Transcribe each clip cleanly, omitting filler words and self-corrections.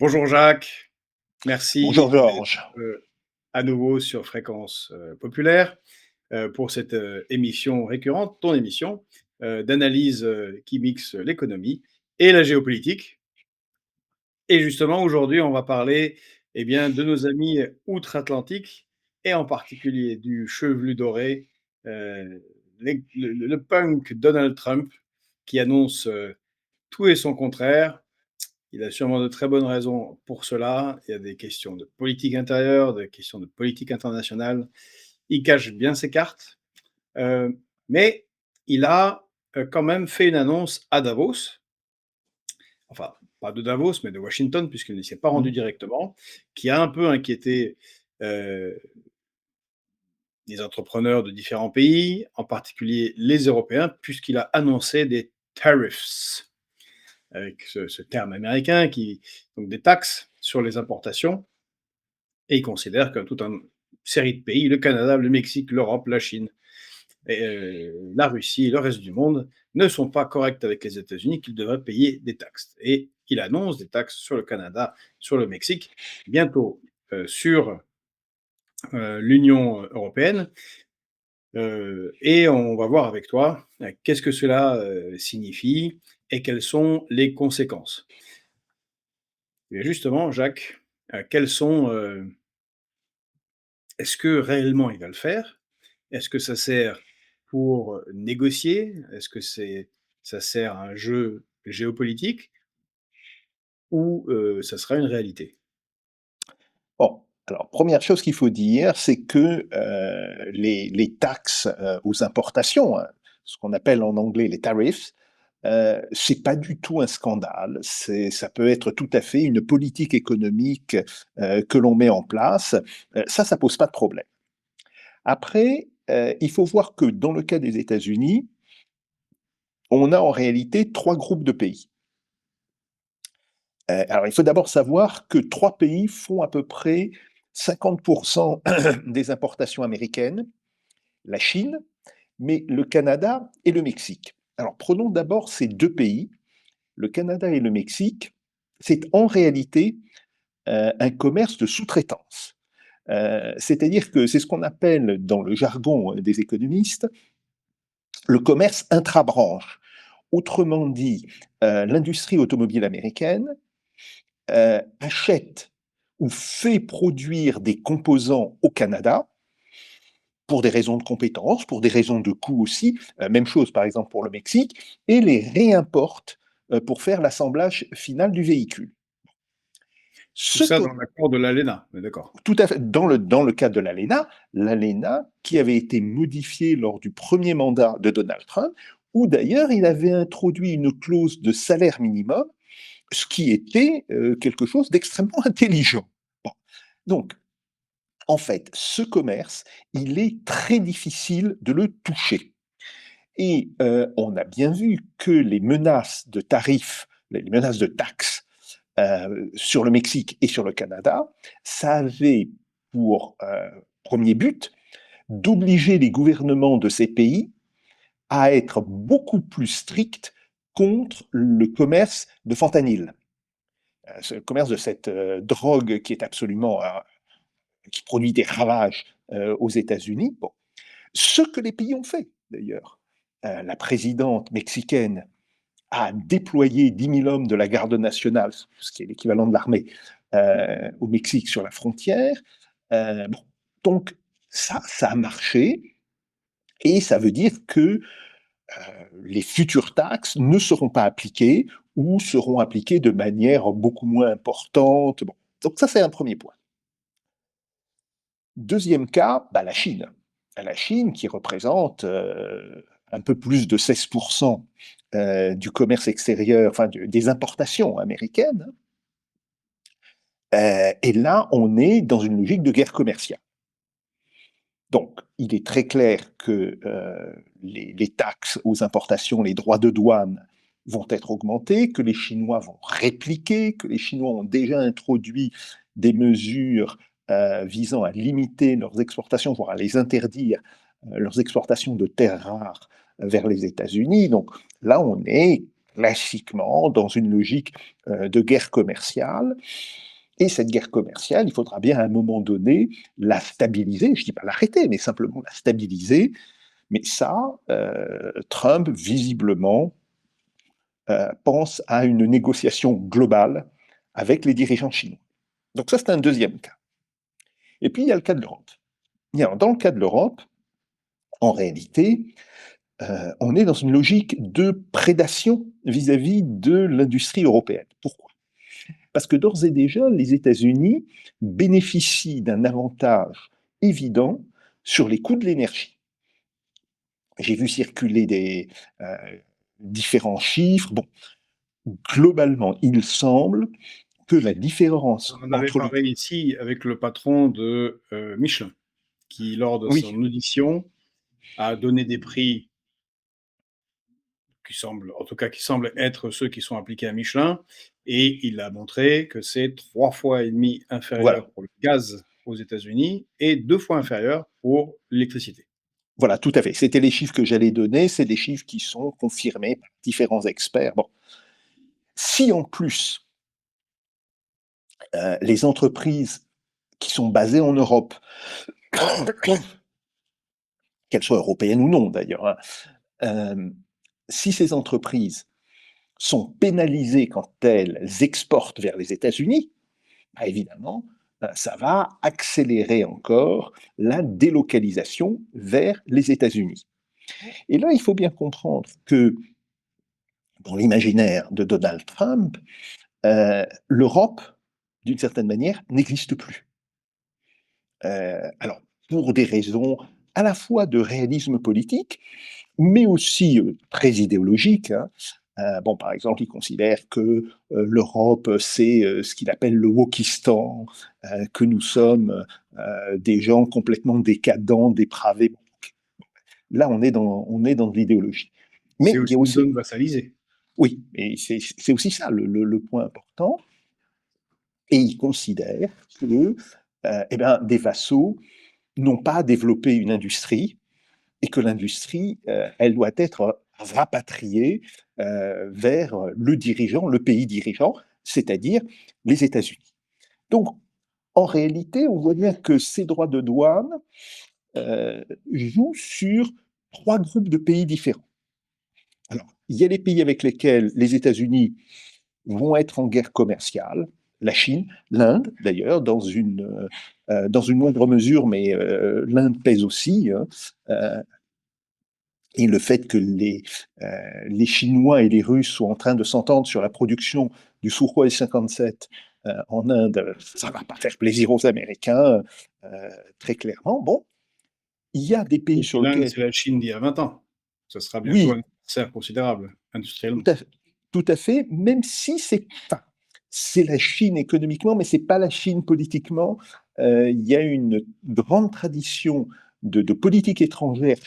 Bonjour Jacques, merci Bonjour d'être Georges. à nouveau sur Fréquence Populaire pour cette émission récurrente, ton émission d'analyse qui mixe l'économie et la géopolitique. Et justement, aujourd'hui, on va parler de nos amis outre-Atlantique et en particulier du chevelu doré, euh, le punk Donald Trump qui annonce tout et son contraire. Il a sûrement de très bonnes raisons pour cela. Il y a des questions de politique intérieure, des questions de politique internationale. Il cache bien ses cartes, mais il a quand même fait une annonce à Davos, enfin pas de Davos, mais de Washington, puisqu'il ne s'y est pas rendu Mm. directement, qui a un peu inquiété euh, les entrepreneurs de différents pays, en particulier les Européens, puisqu'il a annoncé des tariffs, avec ce terme américain, donc des taxes sur les importations. Et il considère que toute une série de pays, le Canada, le Mexique, l'Europe, la Chine, la Russie et le reste du monde, ne sont pas corrects avec les États-Unis, qu'ils devraient payer des taxes. Et il annonce des taxes sur le Canada, sur le Mexique, bientôt sur l'Union européenne. Et on va voir avec toi qu'est-ce que cela signifie et quelles sont les conséquences. Et justement, Jacques, quelles sont est-ce que réellement il va le faire? Est-ce que ça sert pour négocier? Est-ce que ça sert à un jeu géopolitique ou ça sera une réalité? Bon, alors première chose qu'il faut dire, c'est que les taxes aux importations, hein, ce qu'on appelle en anglais les tariffs, c'est pas du tout un scandale. Ça peut être tout à fait une politique économique que l'on met en place. Ça pose pas de problème. Après, il faut voir que dans le cas des États-Unis, on a en réalité trois groupes de pays. Alors, il faut d'abord savoir que 3 pays font à peu près 50% des importations américaines, la Chine, mais le Canada et le Mexique. Alors, prenons d'abord ces 2 pays, le Canada et le Mexique. C'est en réalité un commerce de sous-traitance. C'est-à-dire que c'est ce qu'on appelle dans le jargon des économistes le commerce intra-branche. Autrement dit, l'industrie automobile américaine achète ou fait produire des composants au Canada pour des raisons de compétences, pour des raisons de coût aussi, même chose par exemple pour le Mexique, et les réimporte pour faire l'assemblage final du véhicule. Tout Ce ça que, dans l'accord de l'ALENA, on est d'accord? tout à fait, dans le cas de l'ALENA qui avait été modifiée lors du premier mandat de Donald Trump, où d'ailleurs il avait introduit une clause de salaire minimum, ce qui était quelque chose d'extrêmement intelligent. Bon. Donc, en fait, ce commerce, il est très difficile de le toucher. Et on a bien vu que les menaces de tarifs, les menaces de taxes sur le Mexique et sur le Canada, ça avait pour premier but d'obliger les gouvernements de ces pays à être beaucoup plus stricts contre le commerce de fentanyl. Le commerce de cette drogue qui est absolument qui produit des ravages aux États-Unis. Bon. Ce que les pays ont fait, d'ailleurs. La présidente mexicaine a déployé 10 000 hommes de la garde nationale, ce qui est l'équivalent de l'armée, au Mexique sur la frontière. Bon. Donc, ça a marché, et ça veut dire que les futures taxes ne seront pas appliquées ou seront appliquées de manière beaucoup moins importante. Bon. Donc ça, c'est un premier point. Deuxième cas, bah, la Chine. La Chine qui représente un peu plus de 16% du commerce extérieur, enfin des importations américaines. Et là, on est dans une logique de guerre commerciale. Donc, il est très clair que les taxes aux importations, les droits de douane vont être augmentés, que les Chinois vont répliquer, que les Chinois ont déjà introduit des mesures visant à limiter leurs exportations, voire à les interdire, leurs exportations de terres rares vers les États-Unis. Donc là, on est classiquement dans une logique de guerre commerciale. Et cette guerre commerciale, il faudra bien à un moment donné la stabiliser, je ne dis pas l'arrêter, mais simplement la stabiliser. Mais ça, Trump, visiblement, pense à une négociation globale avec les dirigeants chinois. Donc ça, c'est un deuxième cas. Et puis, il y a le cas de l'Europe. Dans le cas de l'Europe, en réalité, on est dans une logique de prédation vis-à-vis de l'industrie européenne. Pourquoi? Parce que d'ores et déjà, les États-Unis bénéficient d'un avantage évident sur les coûts de l'énergie. J'ai vu circuler des différents chiffres. Bon, globalement, il semble que la différence On en avait entre le... parlé ici avec le patron de Michelin, qui, lors de Oui, son audition, a donné des prix qui semblent, en tout cas, qui semblent être ceux qui sont appliqués à Michelin, et il a montré que c'est 3,5 fois voilà. inférieur pour le gaz aux États-Unis et 2 fois inférieur pour l'électricité. Voilà, tout à fait. C'était les chiffres que j'allais donner, c'est des chiffres qui sont confirmés par différents experts. Bon, si en plus les entreprises qui sont basées en Europe, qu'elles soient européennes ou non d'ailleurs, hein, si ces entreprises sont pénalisées quand elles exportent vers les États-Unis, bah, évidemment, ça va accélérer encore la délocalisation vers les États-Unis. Et là, il faut bien comprendre que dans l'imaginaire de Donald Trump, l'Europe, d'une certaine manière, n'existe plus. Alors, pour des raisons à la fois de réalisme politique, mais aussi très idéologique. Hein. Bon, par exemple, il considère que l'Europe, c'est ce qu'il appelle le wokistan, que nous sommes des gens complètement décadents, dépravés. Bon, là, on est dans de l'idéologie. C'est Mais il y aussi a une aussi, zone vassalisée. oui, et c'est aussi ça le point important. Et il considère que eh ben, des vassaux n'ont pas développé une industrie et que l'industrie, elle doit être rapatriée vers le dirigeant, le pays dirigeant, c'est-à-dire les États-Unis. Donc, en réalité, on voit bien que ces droits de douane jouent sur trois groupes de pays différents. Alors, il y a les pays avec lesquels les États-Unis vont être en guerre commerciale, la Chine, l'Inde d'ailleurs, dans une moindre mesure, mais l'Inde pèse aussi. Hein, et le fait que les Chinois et les Russes soient en train de s'entendre sur la production du Sukhoi 57 en Inde, ça ne va pas faire plaisir aux Américains, très clairement. Bon, il y a des pays Et puis sur l'Inde, lesquels, c'est la Chine d'il y a 20 ans. Ça sera bientôt un oui, adversaire considérable, industriellement. tout à, tout à fait, même si c'est, enfin, c'est la Chine économiquement, mais c'est pas la Chine politiquement. Il y a une grande tradition de politique étrangère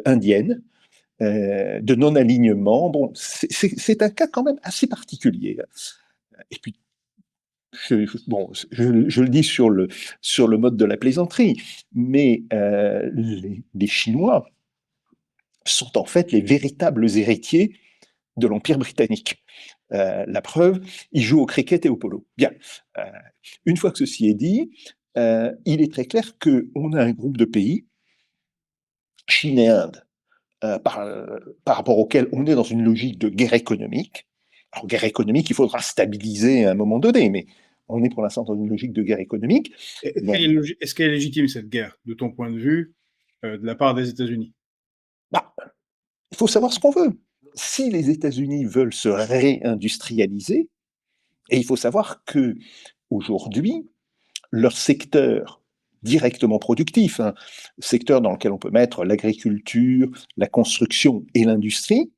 indienne, de non-alignement. Bon, c'est un cas quand même assez particulier. Et puis, bon, je le dis sur le mode de la plaisanterie, mais les Chinois sont en fait les véritables héritiers de l'Empire britannique. La preuve, ils jouent au cricket et au polo. Bien. Euh, une fois que ceci est dit, il est très clair qu'on a un groupe de pays, Chine et Inde, par rapport auquel on est dans une logique de guerre économique. Alors, guerre économique, il faudra stabiliser à un moment donné, mais on est pour l'instant dans une logique de guerre économique. Est-ce qu'elle est légitime, cette guerre, de ton point de vue, de la part des États-Unis? Bah, il faut savoir ce qu'on veut. Si les États-Unis veulent se réindustrialiser, et il faut savoir que aujourd'hui, leur secteur directement productif, hein, secteur dans lequel on peut mettre l'agriculture, la construction et l'industrie,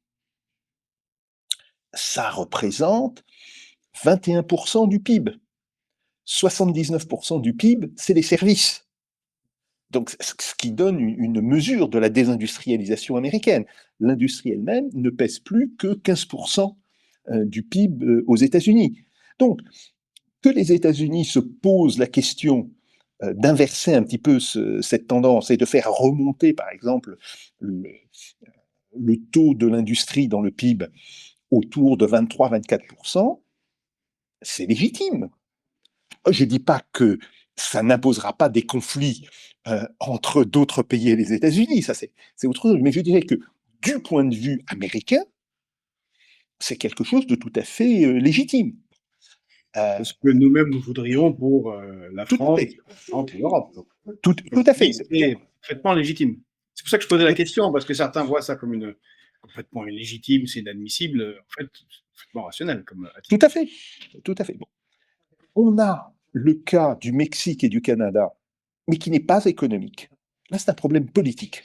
ça représente 21% du PIB. 79% du PIB, c'est les services. Donc, ce qui donne une mesure de la désindustrialisation américaine. L'industrie elle-même ne pèse plus que 15% du PIB aux États-Unis. Donc, que les États-Unis se posent la question d'inverser un petit peu cette tendance et de faire remonter, par exemple, le taux de l'industrie dans le PIB autour de 23-24%, c'est légitime. Je ne dis pas que ça n'imposera pas des conflits entre d'autres pays et les États-Unis, ça c'est autre chose, mais je dirais que du point de vue américain, c'est quelque chose de tout à fait légitime. Ce que nous-mêmes nous voudrions pour la Tout à France, fait. pour l'Europe. Tout à fait. C'est parfaitement légitime. C'est pour ça que je posais la question, parce que certains voient ça comme complètement illégitime, c'est inadmissible. En fait, c'est complètement rationnel comme Tout attitude. à fait. Tout à fait. Bon. On a le cas du Mexique et du Canada, mais qui n'est pas économique. Là, c'est un problème politique.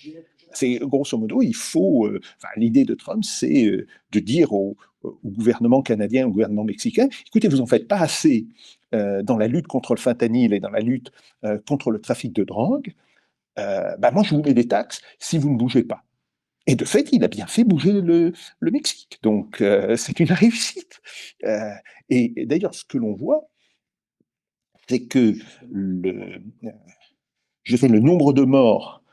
C'est grosso modo, il faut. L'idée de Trump, c'est de dire au gouvernement canadien, au gouvernement mexicain, écoutez, vous en faites pas assez dans la lutte contre le fentanyl et dans la lutte contre le trafic de drogue. Moi, je vous mets des taxes si vous ne bougez pas. Et de fait, il a bien fait bouger le Mexique. Donc, c'est une réussite. Et d'ailleurs, ce que l'on voit, c'est que le nombre de morts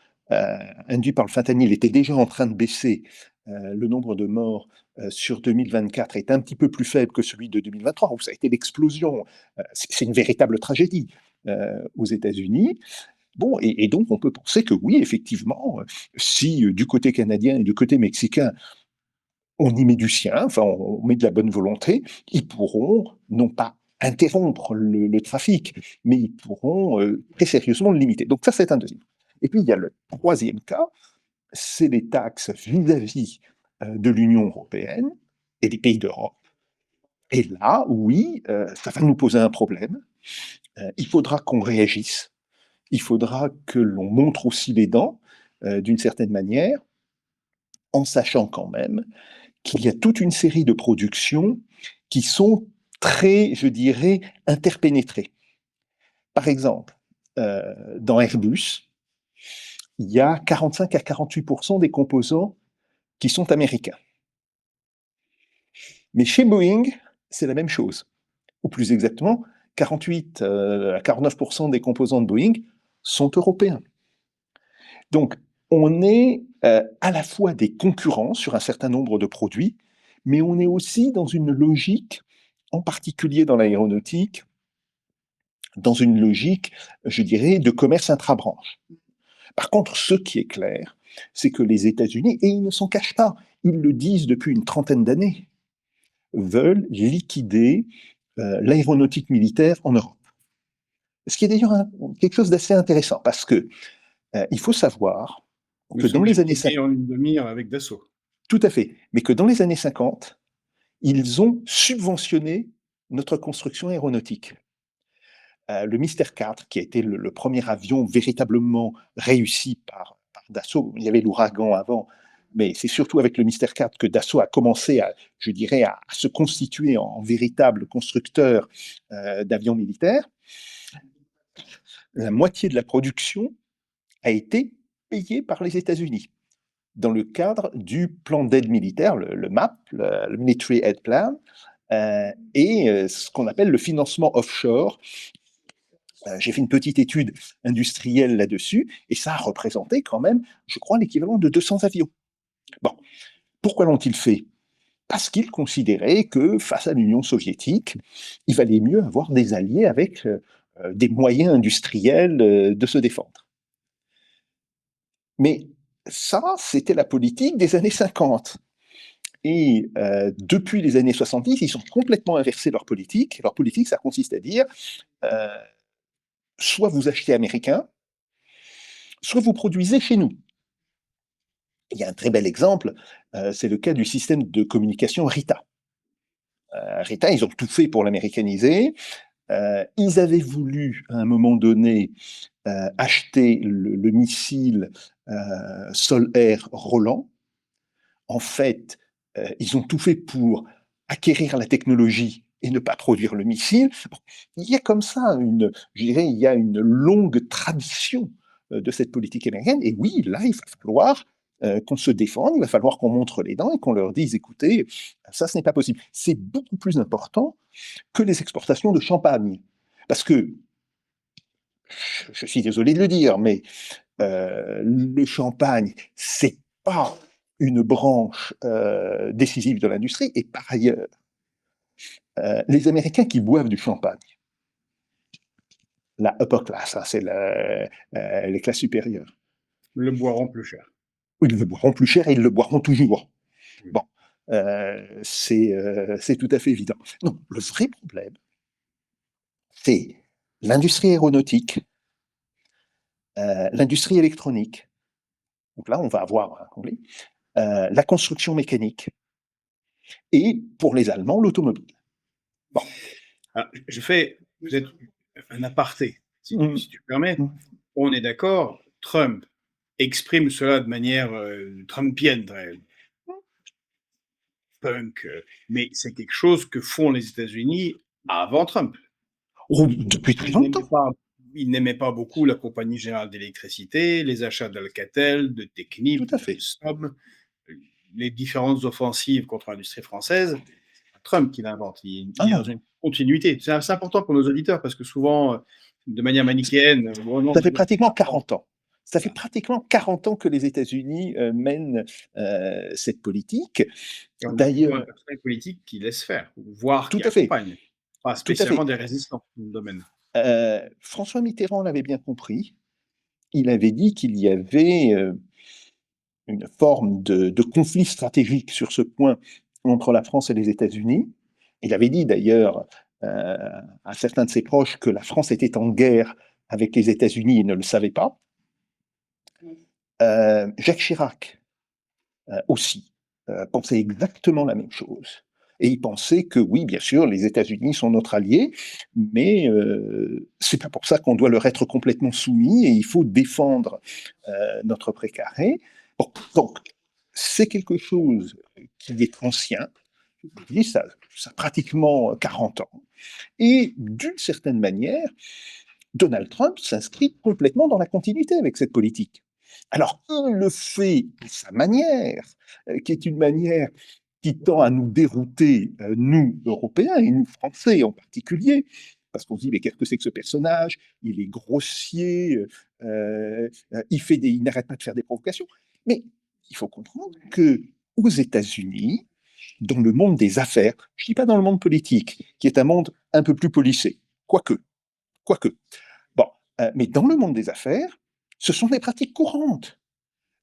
induits par le fentanyl était déjà en train de baisser. Le nombre de morts sur 2024 est un petit peu plus faible que celui de 2023, où ça a été l'explosion. C'est une véritable tragédie aux États-Unis. Bon, et donc on peut penser que oui, effectivement, si du côté canadien et du côté mexicain, on y met du sien, enfin on met de la bonne volonté, ils pourront non pas interrompre le trafic, mais ils pourront très sérieusement le limiter. Donc ça, c'est un deuxième. Et puis il y a le troisième cas, c'est les taxes vis-à-vis de l'Union européenne et des pays d'Europe. Et là, oui, ça va nous poser un problème. Il faudra qu'on réagisse. Il faudra que l'on montre aussi les dents, d'une certaine manière, en sachant quand même qu'il y a toute une série de productions qui sont très, je dirais, interpénétrées. Par exemple, dans Airbus, il y a 45 à 48% des composants qui sont américains. Mais chez Boeing, c'est la même chose. Ou plus exactement, 48 à 49% des composants de Boeing sont européens. Donc, on est à la fois des concurrents sur un certain nombre de produits, mais on est aussi dans une logique, en particulier dans l'aéronautique, dans une logique, je dirais, de commerce intra-branche. Par contre, ce qui est clair, c'est que les États-Unis, et ils ne s'en cachent pas, ils le disent depuis une trentaine d'années, veulent liquider l'aéronautique militaire en Europe. Ce qui est d'ailleurs quelque chose d'assez intéressant, parce que il faut savoir que dans les années 50... en une demi-heure avec Dassault. Tout à fait. Mais que dans les années 50, ils ont subventionné notre construction aéronautique. Le Mystère 4, qui a été le premier avion véritablement réussi par Dassault, il y avait l'Ouragan avant, mais c'est surtout avec le Mystère 4 que Dassault a commencé à se constituer en véritable constructeur d'avions militaires. La moitié de la production a été payée par les États-Unis dans le cadre du plan d'aide militaire, le MAP, le Military Aid Plan, et ce qu'on appelle le financement offshore. J'ai fait une petite étude industrielle là-dessus, et ça a représenté quand même, je crois, l'équivalent de 200 avions. Bon, pourquoi l'ont-ils fait? Parce qu'ils considéraient que face à l'Union soviétique, il valait mieux avoir des alliés avec des moyens industriels de se défendre. Mais ça, c'était la politique des années 50. Et depuis les années 70, ils ont complètement inversé leur politique. Leur politique, ça consiste à dire soit vous achetez américain, soit vous produisez chez nous. Il y a un très bel exemple, c'est le cas du système de communication RITA. RITA, ils ont tout fait pour l'américaniser. Ils avaient voulu, à un moment donné, acheter le missile sol-air Roland. En fait, ils ont tout fait pour acquérir la technologie et ne pas produire le missile. Bon, il y a comme ça je dirais, il y a une longue tradition de cette politique américaine. Et oui, là, il va falloir qu'on se défende, il va falloir qu'on montre les dents et qu'on leur dise, écoutez, ça, ce n'est pas possible. C'est beaucoup plus important que les exportations de champagne. Parce que, je suis désolé de le dire, mais le champagne, c'est pas une branche décisive de l'industrie, et par ailleurs, les Américains qui boivent du champagne, la upper class, hein, c'est les classes supérieures, Le boiront plus cher. ils le boiront plus cher et ils le boiront toujours. Oui. Bon, c'est tout à fait évident. Non, le vrai problème, c'est l'industrie aéronautique, l'industrie électronique. Donc là, on va avoir la construction mécanique et, pour les Allemands, l'automobile. Bon. Alors, je fais peut-être un aparté, Mmh. si tu permets. Mmh. On est d'accord, Trump exprime cela de manière trumpienne, très punk, mais c'est quelque chose que font les États-Unis avant Trump. Oh, depuis très Il n'aimait longtemps. pas, il n'aimait pas beaucoup la Compagnie générale d'électricité, les achats d'Alcatel, de Tout Technip, à fait. d'Alstom, les différentes offensives contre l'industrie française. Trump qui l'invente. Ah Il est dans non, une continuité. C'est important pour nos auditeurs parce que souvent, de manière manichéenne, bon, non, ça fait pratiquement non, 40 ans. Ça fait pratiquement 40 ans que les États-Unis mènent cette politique. et on a plutôt un D'ailleurs, personnel politique qui laisse faire, voire tout qui à fait, accompagne, pas tout à spécialement fait. des résistants dans le domaine. François Mitterrand l'avait bien compris. Il avait dit qu'il y avait une forme de conflit stratégique sur ce point entre la France et les États-Unis. Il avait dit d'ailleurs à certains de ses proches que la France était en guerre avec les États-Unis et ne le savait pas. Jacques Chirac aussi pensait exactement la même chose. Et il pensait que oui, bien sûr, les États-Unis sont notre allié, mais c'est pas pour ça qu'on doit leur être complètement soumis et il faut défendre notre précaré. Bon, donc, c'est quelque chose qui est ancien. Je dis ça a pratiquement 40 ans. Et d'une certaine manière, Donald Trump s'inscrit complètement dans la continuité avec cette politique. Alors, il le fait de sa manière, qui est une manière qui tend à nous dérouter, nous, Européens, et nous, Français en particulier, parce qu'on se dit, mais qu'est-ce que c'est que ce personnage? Il est grossier, il n'arrête pas de faire des provocations. Mais il faut comprendre que aux États-Unis, dans le monde des affaires, je ne dis pas dans le monde politique, qui est un monde un peu plus policé, quoique, quoique. Bon, mais dans le monde des affaires, ce sont des pratiques courantes.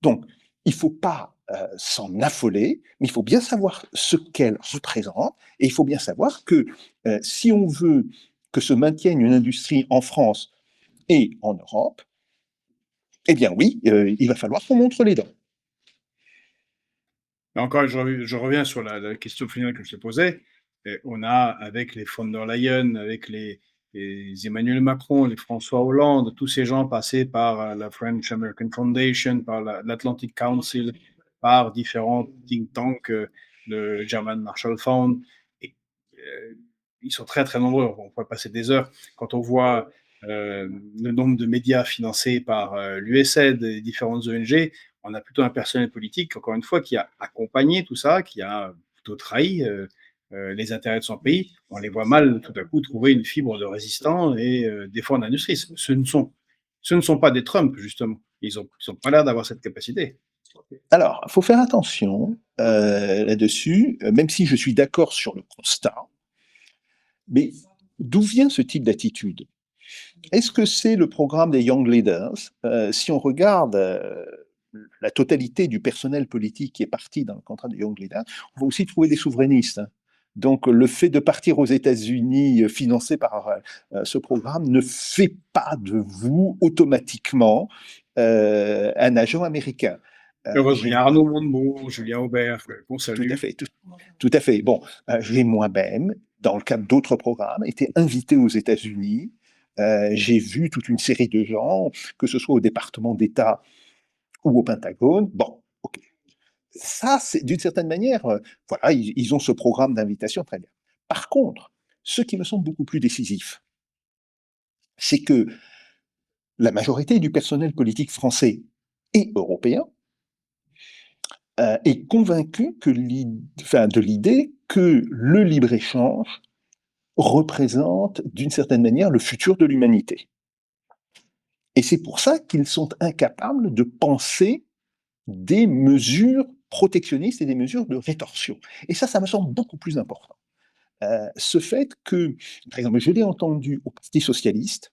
Donc, il ne faut pas s'en affoler, mais il faut bien savoir ce qu'elle représente, et il faut bien savoir que si on veut que se maintienne une industrie en France et en Europe, eh bien oui, il va falloir qu'on montre les dents. Mais encore, je reviens sur la question finale que je te posais. On a, avec les von der Leyen, avec les Emmanuel Macron, les François Hollande, tous ces gens passés par la French American Foundation, par l'Atlantic Council, par différents think tanks, le German Marshall Fund. Et, ils sont très, très nombreux. On pourrait passer des heures. Quand on voit le nombre de médias financés par l'USAID et différentes ONG, on a plutôt un personnel politique, encore une fois, qui a accompagné tout ça, qui a plutôt trahi les intérêts de son pays. On les voit mal, tout à coup, trouver une fibre de résistant et défendre l'industrie. Ce ne sont pas des Trump, justement. Ils n'ont pas l'air d'avoir cette capacité. Alors, il faut faire attention là-dessus, même si je suis d'accord sur le constat, mais d'où vient ce type d'attitude? Est-ce que c'est le programme des Young Leaders? Si on regarde la totalité du personnel politique qui est parti dans le contrat des Young Leaders, on va aussi trouver des souverainistes, hein. Donc, le fait de partir aux États-Unis financé par ce programme ne fait pas de vous automatiquement un agent américain. Heureusement, il y a Arnaud Montebourg, Julien Aubert, qu'on Tout à salue. fait, tout à fait. Bon, j'ai moi-même, dans le cadre d'autres programmes, été invité aux États-Unis. J'ai vu toute une série de gens, que ce soit au département d'État ou au Pentagone. Bon, ok. Ça, c'est d'une certaine manière, voilà, ils ont ce programme d'invitation, très bien. Par contre, ce qui me semble beaucoup plus décisif, c'est que la majorité du personnel politique français et européen est convaincu de l'idée que le libre-échange représente d'une certaine manière le futur de l'humanité. Et c'est pour ça qu'ils sont incapables de penser des mesures protectionnistes et des mesures de rétorsion. Et ça me semble beaucoup plus important. Ce fait que, par exemple, je l'ai entendu au Parti socialiste,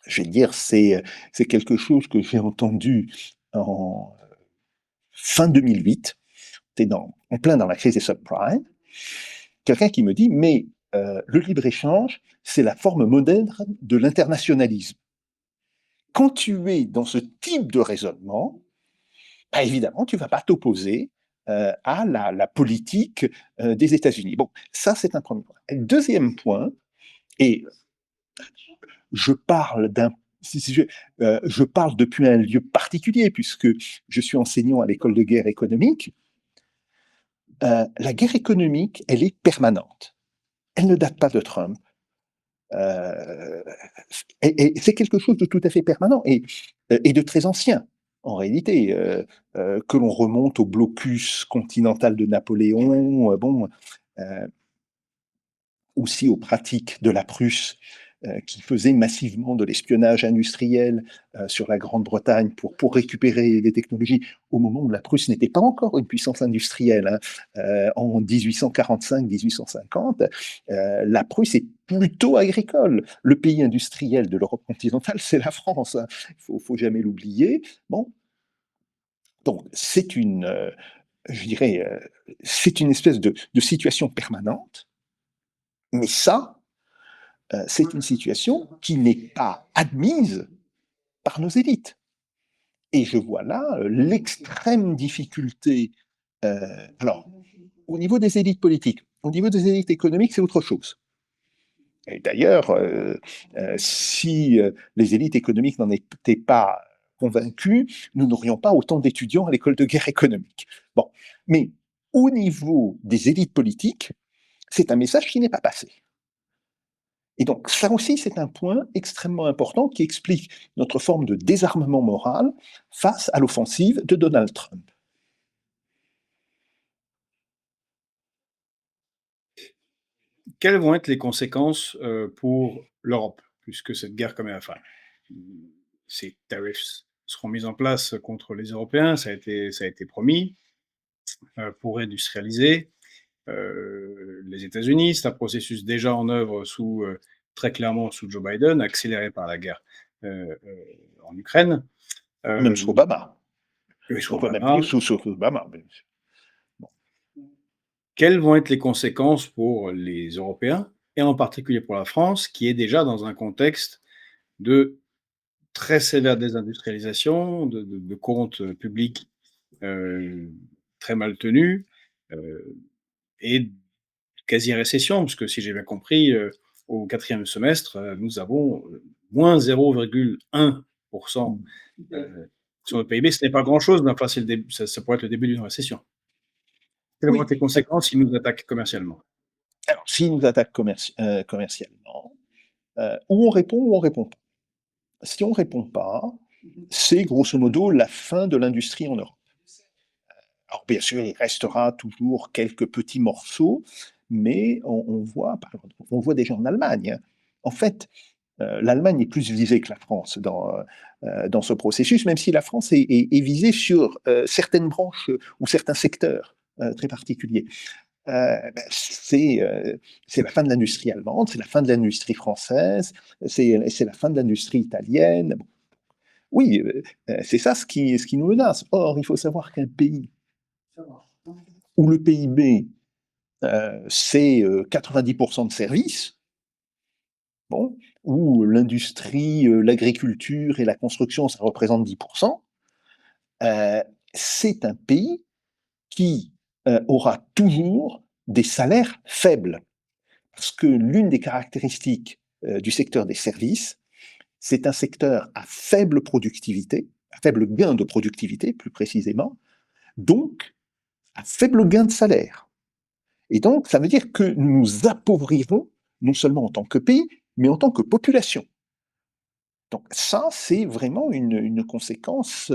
je vais dire, c'est quelque chose que j'ai entendu en fin 2008, c'était en plein dans la crise des subprimes, quelqu'un qui me dit, mais le libre-échange, c'est la forme moderne de l'internationalisme. Quand tu es dans ce type de raisonnement, bah, évidemment, tu ne vas pas t'opposer à la politique des États-Unis. Bon, ça, c'est un premier point. Deuxième point, et je parle je parle depuis un lieu particulier, puisque je suis enseignant à l'école de guerre économique. La guerre économique, elle est permanente. Elle ne date pas de Trump. Et c'est quelque chose de tout à fait permanent et de très ancien, en réalité, que l'on remonte au blocus continental de Napoléon, aussi aux pratiques de la Prusse, qui faisait massivement de l'espionnage industriel sur la Grande-Bretagne pour récupérer des technologies au moment où la Prusse n'était pas encore une puissance industrielle. En 1845-1850, la Prusse est plutôt agricole. Le pays industriel de l'Europe continentale, c'est la France. Il ne faut jamais l'oublier. Bon. Donc, c'est je dirais, c'est une espèce de situation permanente. Mais ça, c'est une situation qui n'est pas admise par nos élites. Et je vois là l'extrême difficulté. Alors, au niveau des élites politiques, au niveau des élites économiques, c'est autre chose. Et d'ailleurs, si les élites économiques n'en étaient pas convaincues, nous n'aurions pas autant d'étudiants à l'école de guerre économique. Bon, mais au niveau des élites politiques, c'est un message qui n'est pas passé. Et donc, ça aussi, c'est un point extrêmement important qui explique notre forme de désarmement moral face à l'offensive de Donald Trump. Quelles vont être les conséquences pour l'Europe, puisque cette guerre enfin, ces tarifs seront mis en place contre les Européens, ça a été promis, pour réindustrialiser les États-Unis. C'est un processus déjà en œuvre très clairement sous Joe Biden, accéléré par la guerre en Ukraine. Même sous Obama. Oui, sous On va même Obama. plus sous Obama. Bon. Quelles vont être les conséquences pour les Européens, et en particulier pour la France, qui est déjà dans un contexte de très sévère désindustrialisation, de comptes publics très mal tenus, et quasi-récession, puisque si j'ai bien compris, au quatrième semestre, nous avons moins 0,1% sur le PIB. Ce n'est pas grand-chose, mais enfin, ça pourrait être le début d'une récession. Quelles vont Oui. être les conséquences s'ils nous attaquent commercialement? Alors, s'ils nous attaquent commercialement, ou on répond ou on répond pas. Si on ne répond pas, c'est grosso modo la fin de l'industrie en Europe. Alors bien sûr, il restera toujours quelques petits morceaux, mais on voit déjà en Allemagne. En fait, l'Allemagne est plus visée que la France dans ce processus, même si la France est visée sur certaines branches ou certains secteurs très particuliers. C'est la fin de l'industrie allemande, c'est la fin de l'industrie française, c'est la fin de l'industrie italienne. Bon. Oui, c'est ça ce qui nous menace. Or, il faut savoir qu'un pays où le PIB, c'est 90% de services, bon, où l'industrie, l'agriculture et la construction, ça représente 10%, c'est un pays qui aura toujours des salaires faibles. Parce que l'une des caractéristiques du secteur des services, c'est un secteur à faible productivité, à faible gain de productivité plus précisément, donc à faible gain de salaire. Et donc, ça veut dire que nous nous appauvrirons, non seulement en tant que pays, mais en tant que population. Donc ça, c'est vraiment une conséquence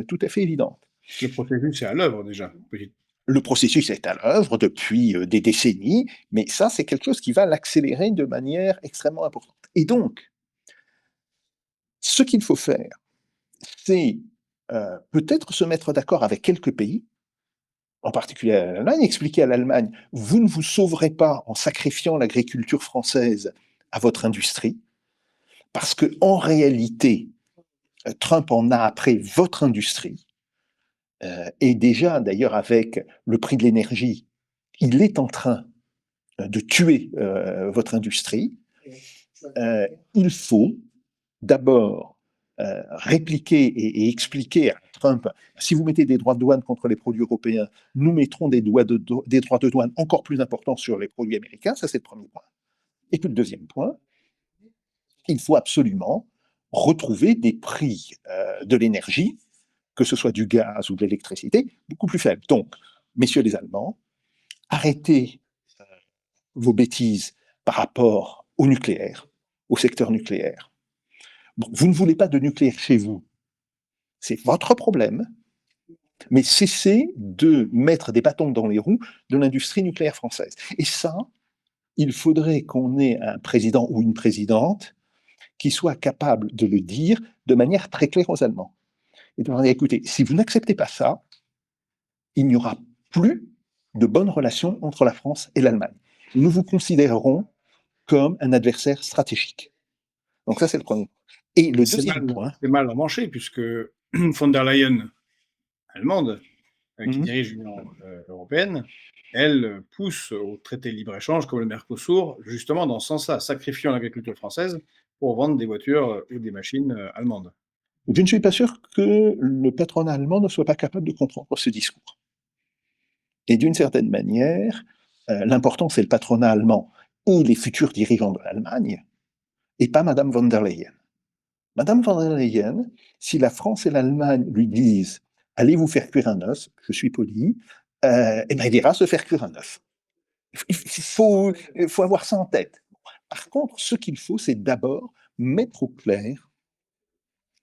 tout à fait évidente. Le processus est à l'œuvre déjà. Le processus est à l'œuvre depuis des décennies, mais ça, c'est quelque chose qui va l'accélérer de manière extrêmement importante. Et donc, ce qu'il faut faire, c'est peut-être se mettre d'accord avec quelques pays, en particulier à l'Allemagne, expliquer à l'Allemagne, vous ne vous sauverez pas en sacrifiant l'agriculture française à votre industrie, parce que en réalité, Trump en a après votre industrie, et déjà d'ailleurs avec le prix de l'énergie, il est en train de tuer votre industrie. Il faut d'abord répliquer et expliquer à Trump, si vous mettez des droits de douane contre les produits européens, nous mettrons des droits de douane encore plus importants sur les produits américains, ça c'est le premier point. Et puis le deuxième point, il faut absolument retrouver des prix de l'énergie, que ce soit du gaz ou de l'électricité, beaucoup plus faibles. Donc, messieurs les Allemands, arrêtez vos bêtises par rapport au nucléaire, au secteur nucléaire. Bon, vous ne voulez pas de nucléaire chez vous, c'est votre problème, mais cessez de mettre des bâtons dans les roues de l'industrie nucléaire française. Et ça, il faudrait qu'on ait un président ou une présidente qui soit capable de le dire de manière très claire aux Allemands. Et de leur dire, écoutez, si vous n'acceptez pas ça, il n'y aura plus de bonnes relations entre la France et l'Allemagne. Nous vous considérerons comme un adversaire stratégique. Donc ça, c'est le premier point. Et le deuxième point... C'est mal emmanché, puisque von der Leyen, allemande, qui dirige l'Union européenne, elle pousse au traité de libre-échange comme le Mercosur, justement dans ce sens-là, sacrifiant l'agriculture française pour vendre des voitures ou des machines allemandes. Je ne suis pas sûr que le patronat allemand ne soit pas capable de comprendre ce discours. Et d'une certaine manière, l'important, c'est le patronat allemand et les futurs dirigeants de l'Allemagne, et pas Madame von der Leyen. Madame von der Leyen, si la France et l'Allemagne lui disent « allez vous faire cuire un œuf », je suis poli, eh ben, il ira se faire cuire un œuf. Il faut avoir ça en tête. Par contre, ce qu'il faut, c'est d'abord mettre au clair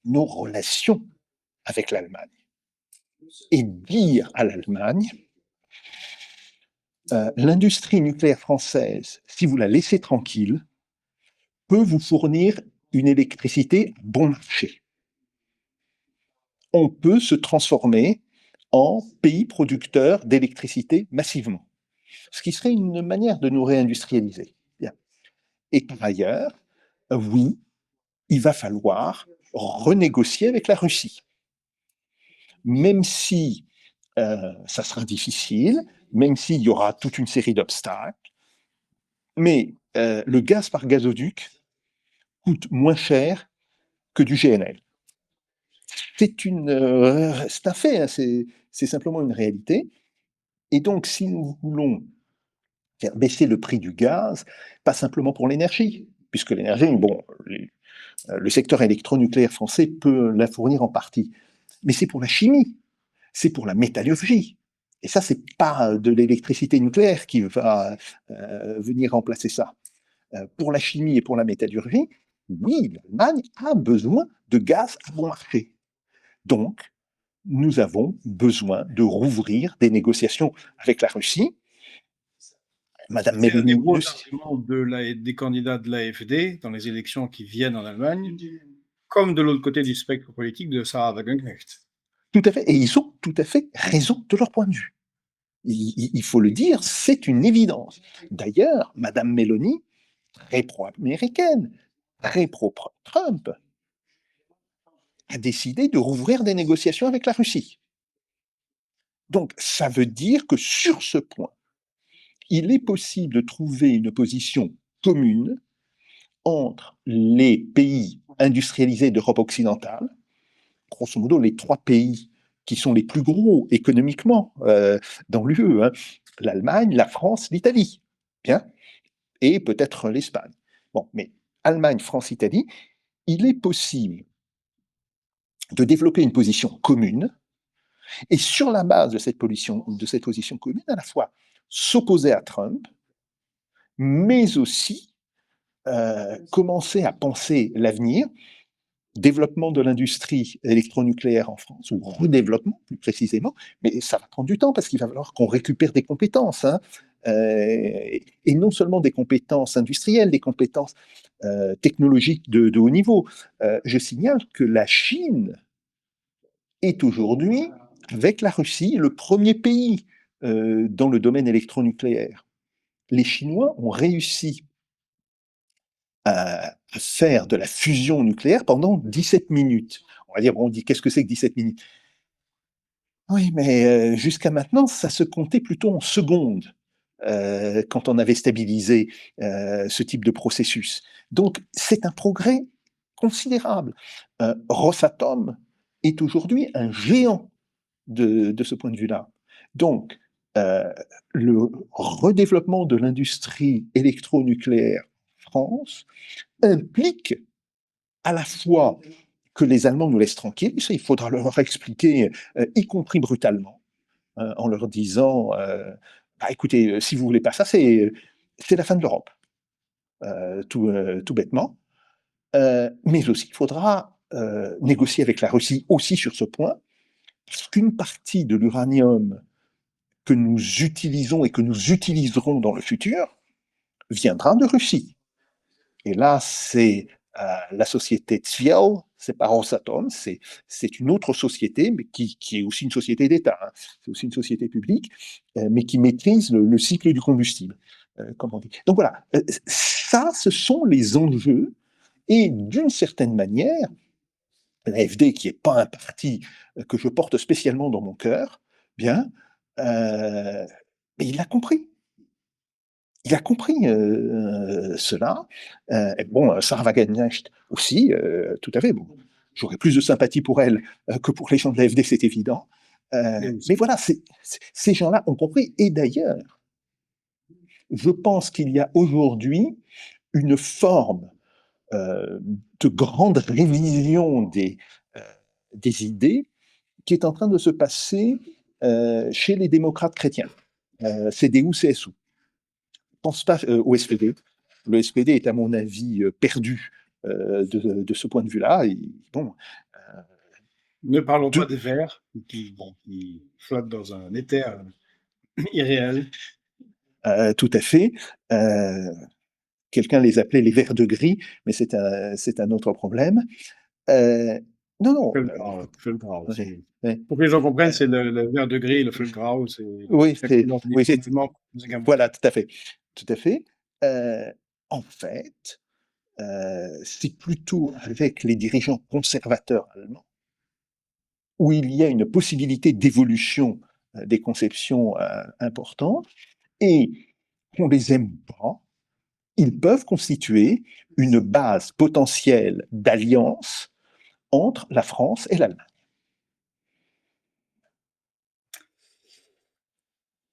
nos relations avec l'Allemagne et dire à l'Allemagne l'industrie nucléaire française, si vous la laissez tranquille, peut vous fournir une électricité bon marché. On peut se transformer en pays producteur d'électricité massivement, ce qui serait une manière de nous réindustrialiser. Bien. Et par ailleurs, oui, il va falloir renégocier avec la Russie. Même si ça sera difficile, même s'il y aura toute une série d'obstacles, mais le gaz par gazoduc coûte moins cher que du GNL. C'est un fait, hein, c'est simplement une réalité. Et donc, si nous voulons faire baisser le prix du gaz, pas simplement pour l'énergie, puisque l'énergie, bon, le secteur électronucléaire français peut la fournir en partie, mais c'est pour la chimie, c'est pour la métallurgie. Et ça, c'est pas de l'électricité nucléaire qui va venir remplacer ça. Pour la chimie et pour la métallurgie, oui, l'Allemagne a besoin de gaz à bon marché. Donc, nous avons besoin de rouvrir des négociations avec la Russie. Madame Meloni... C'est un des gros arguments des candidats de l'AfD dans les élections qui viennent en Allemagne, comme de l'autre côté du spectre politique de Sarah Wagenknecht. Tout à fait, et ils ont tout à fait raison de leur point de vue. Il faut le dire, c'est une évidence. D'ailleurs, Madame Meloni, très pro-américaine, très pro-Trump, a décidé de rouvrir des négociations avec la Russie. Donc, ça veut dire que sur ce point, il est possible de trouver une position commune entre les pays industrialisés d'Europe occidentale, grosso modo les 3 pays qui sont les plus gros économiquement dans l'UE, hein, l'Allemagne, la France, l'Italie, bien, et peut-être l'Espagne. Bon, mais Allemagne, France, Italie, il est possible de développer une position commune, et sur la base de cette position commune, à la fois s'opposer à Trump, mais aussi commencer à penser l'avenir, développement de l'industrie électronucléaire en France, ou redéveloppement plus précisément, mais ça va prendre du temps parce qu'il va falloir qu'on récupère des compétences, hein, et non seulement des compétences industrielles, des compétences technologiques de haut niveau. Je signale que la Chine est aujourd'hui, avec la Russie, le premier pays dans le domaine électronucléaire. Les Chinois ont réussi à faire de la fusion nucléaire pendant 17 minutes. On va dire, bon, on dit, qu'est-ce que c'est que 17 minutes? Oui, mais jusqu'à maintenant, ça se comptait plutôt en secondes quand on avait stabilisé ce type de processus. Donc, c'est un progrès considérable. Rosatom est aujourd'hui un géant de ce point de vue-là. Donc, euh, le redéveloppement de l'industrie électronucléaire en France implique à la fois que les Allemands nous laissent tranquilles, ça il faudra leur expliquer, y compris brutalement, en leur disant, bah, écoutez, si vous voulez pas ça, c'est la fin de l'Europe, tout bêtement. Mais aussi, il faudra négocier avec la Russie aussi sur ce point, parce qu'une partie de l'uranium que nous utilisons et que nous utiliserons dans le futur viendra de Russie. Et là, c'est la société Zwiel, c'est pas Rosatom, c'est une autre société, mais qui est aussi une société d'État, hein. C'est aussi une société publique, mais qui maîtrise le cycle du combustible, comme on dit. Donc voilà, ça, ce sont les enjeux, et d'une certaine manière, l'AfD, qui n'est pas un parti que je porte spécialement dans mon cœur, bien, il a compris. Il a compris cela. Bon, Sarah Wagenknecht aussi, tout à fait. Bon, j'aurais plus de sympathie pour elle que pour les gens de l'AfD, c'est évident. Mais voilà, ces gens-là ont compris. Et d'ailleurs, je pense qu'il y a aujourd'hui une forme de grande révision euh, des idées qui est en train de se passer chez les démocrates chrétiens, CDU, CSU. Pense pas au SPD. Le SPD est, à mon avis, perdu de ce point de vue-là. Et, bon, Ne parlons pas de, des Verts qui flottent dans un éther irréel. tout à fait. Euh, Quelqu'un les appelait les verts de gris, mais c'est un autre problème. Euh, non, non. Feldgrau. Ouais, ouais, Pour que les gens comprennent, c'est le vert de gris, le Feldgrau, c'est oui, la couleur des oui, musulmans musulmans. voilà, tout à fait. Tout à fait. En fait, c'est plutôt avec les dirigeants conservateurs allemands où il y a une possibilité d'évolution des conceptions importantes, et qu'on les aime pas, ils peuvent constituer une base potentielle d'alliance entre la France et l'Allemagne.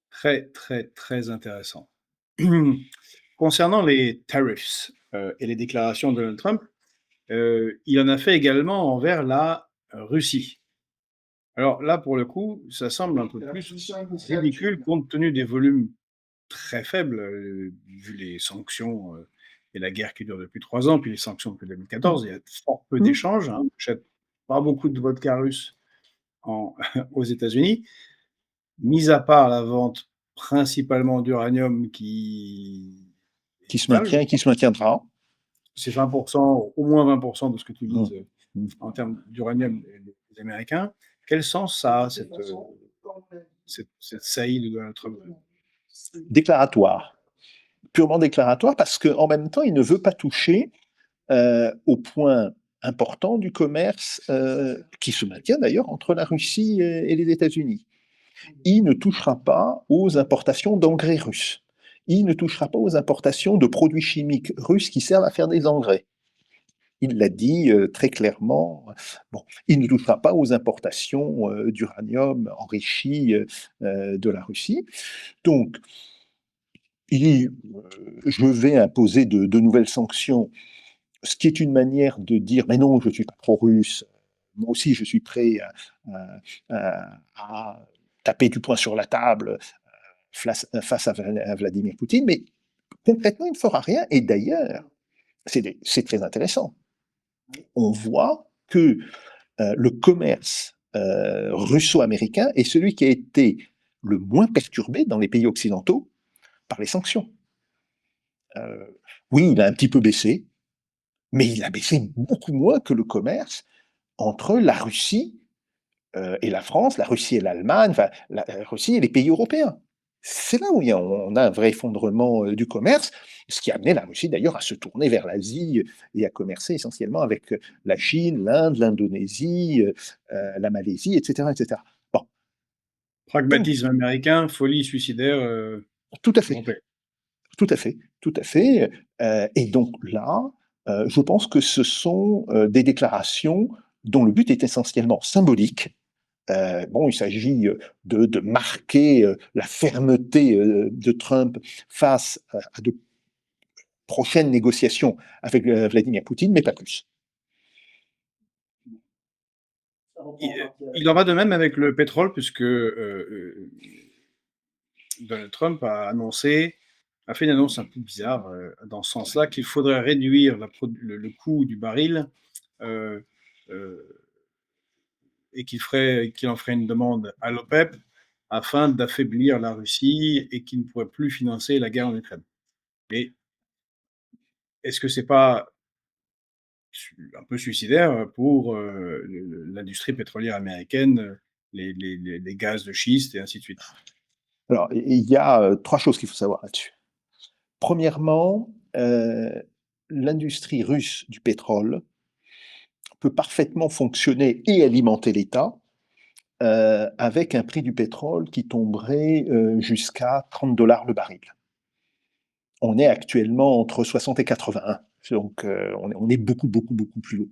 Très, très, très intéressant. Concernant les tariffs et les déclarations de Donald Trump, il en a fait également envers la Russie. Alors là, pour le coup, ça semble un peu plus ridicule compte tenu des volumes très faibles, vu les sanctions et la guerre qui dure depuis 3 ans, puis les sanctions depuis 2014. Il y a fort peu Mmh. d'échanges. Hein. On n'achète pas beaucoup de vodka russe aux États-Unis, mis à part la vente principalement d'uranium qui est Qui se vitale, je maintient et qui crois. se maintiendra. C'est 20%, au moins 20% de ce que tu Mmh. vises Mmh. en termes d'uranium des Américains. Quel sens ça a, cette saillie de Donald Trump? Déclaratoire, purement déclaratoire, parce qu'en même temps, il ne veut pas toucher au point important du commerce qui se maintient d'ailleurs entre la Russie et les États-Unis. Il ne touchera pas aux importations d'engrais russes. Il ne touchera pas aux importations de produits chimiques russes qui servent à faire des engrais. Il l'a dit très clairement. Bon, il ne touchera pas aux importations d'uranium enrichi de la Russie. Donc, je vais imposer de nouvelles sanctions, ce qui est une manière de dire, mais non, je ne suis pas pro-russe, moi aussi je suis prêt à taper du poing sur la table face à Vladimir Poutine, mais concrètement, il ne fera rien. Et d'ailleurs, c'est très intéressant. On voit que le commerce russo-américain est celui qui a été le moins perturbé dans les pays occidentaux par les sanctions. Euh, oui, il a un petit peu baissé, mais il a baissé beaucoup moins que le commerce entre la Russie et la France, la Russie et l'Allemagne, enfin la Russie et les pays européens. C'est là où on a un vrai effondrement du commerce, ce qui a amené la Russie d'ailleurs à se tourner vers l'Asie et à commercer essentiellement avec la Chine, l'Inde, l'Indonésie, la Malaisie, etc., etc. Bon, donc Pragmatisme américain, folie suicidaire tout à fait, européenne. tout à fait, tout à fait. Et donc là, je pense que ce sont des déclarations dont le but est essentiellement symbolique. Bon, il s'agit de marquer la fermeté de Trump face à de prochaines négociations avec Vladimir Poutine, mais pas plus. Il en va de même avec le pétrole, puisque Donald Trump a fait une annonce un peu bizarre dans ce sens-là, qu'il faudrait réduire le coût du baril euh, euh, et qu'il en ferait une demande à l'OPEP afin d'affaiblir la Russie et qu'il ne pourrait plus financer la guerre en Ukraine. Mais est-ce que c'est pas un peu suicidaire pour l'industrie pétrolière américaine, les gaz de schiste et ainsi de suite? Alors, il y a trois choses qu'il faut savoir là-dessus. Premièrement, l'industrie russe du pétrole peut parfaitement fonctionner et alimenter l'État avec un prix du pétrole qui tomberait jusqu'à 30 dollars le baril. On est actuellement entre 60 et 81, donc on est beaucoup, beaucoup, beaucoup plus haut.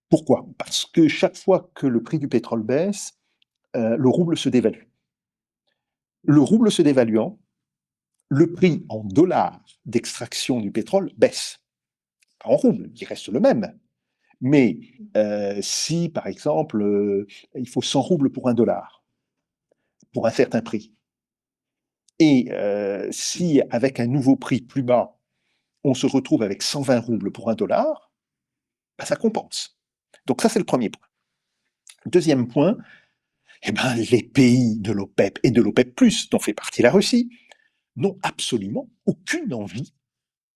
Pourquoi? Parce que chaque fois que le prix du pétrole baisse, le rouble se dévalue. Le rouble se dévaluant, le prix en dollars d'extraction du pétrole baisse. Pas en rouble, il reste le même. Mais si, par exemple, il faut 100 roubles pour un dollar, pour un certain prix, et si, avec un nouveau prix plus bas, on se retrouve avec 120 roubles pour un dollar, ben, ça compense. Donc ça, c'est le premier point. Deuxième point, eh ben, les pays de l'OPEP et de l'OPEP+, dont fait partie la Russie, n'ont absolument aucune envie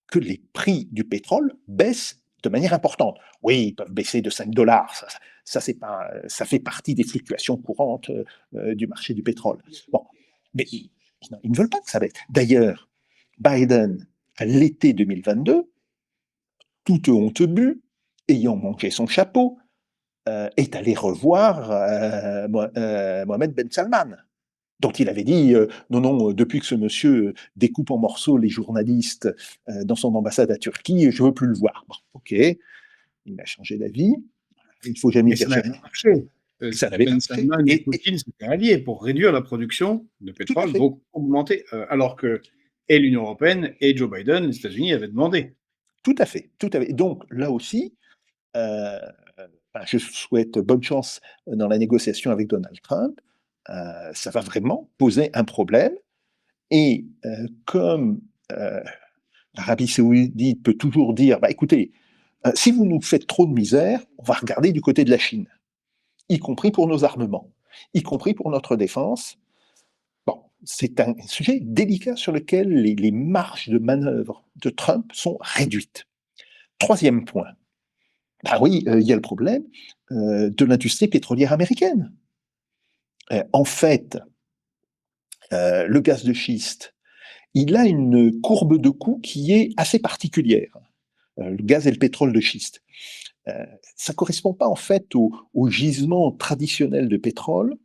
que les prix du pétrole baissent de manière importante. Oui, ils peuvent baisser de 5 dollars, ça fait partie des fluctuations courantes du marché du pétrole. Bon, mais ils ne veulent pas que ça baisse. D'ailleurs, Biden, à l'été 2022, tout honte bu, ayant manqué son chapeau, est allé revoir Mohamed Ben Salman, dont il avait dit non, non, depuis que ce monsieur découpe en morceaux les journalistes dans son ambassade à Turquie, je ne veux plus le voir. Bon, ok, il a changé d'avis. Il ne faut jamais Mais ça dire n'avait jamais. pas marché. Ça n'avait pas Ben marché. Salman et Poutine s'étaient alliés pour réduire la production de Tout à pétrole, fait, donc augmenter, alors que et l'Union européenne et Joe Biden, les États-Unis, avaient demandé. tout à fait, tout à fait. Donc là aussi, euh, je souhaite bonne chance dans la négociation avec Donald Trump. Ça va vraiment poser un problème. Et comme l'Arabie saoudite peut toujours dire, bah, écoutez, si vous nous faites trop de misère, on va regarder du côté de la Chine, y compris pour nos armements, y compris pour notre défense. Bon, c'est un sujet délicat sur lequel les marges de manœuvre de Trump sont réduites. Troisième point, bah oui, il y a le problème de l'industrie pétrolière américaine. En fait, le gaz de schiste, il a une courbe de coût qui est assez particulière. Le gaz et le pétrole de schiste. Ça ne correspond pas en fait au gisement traditionnel de pétrole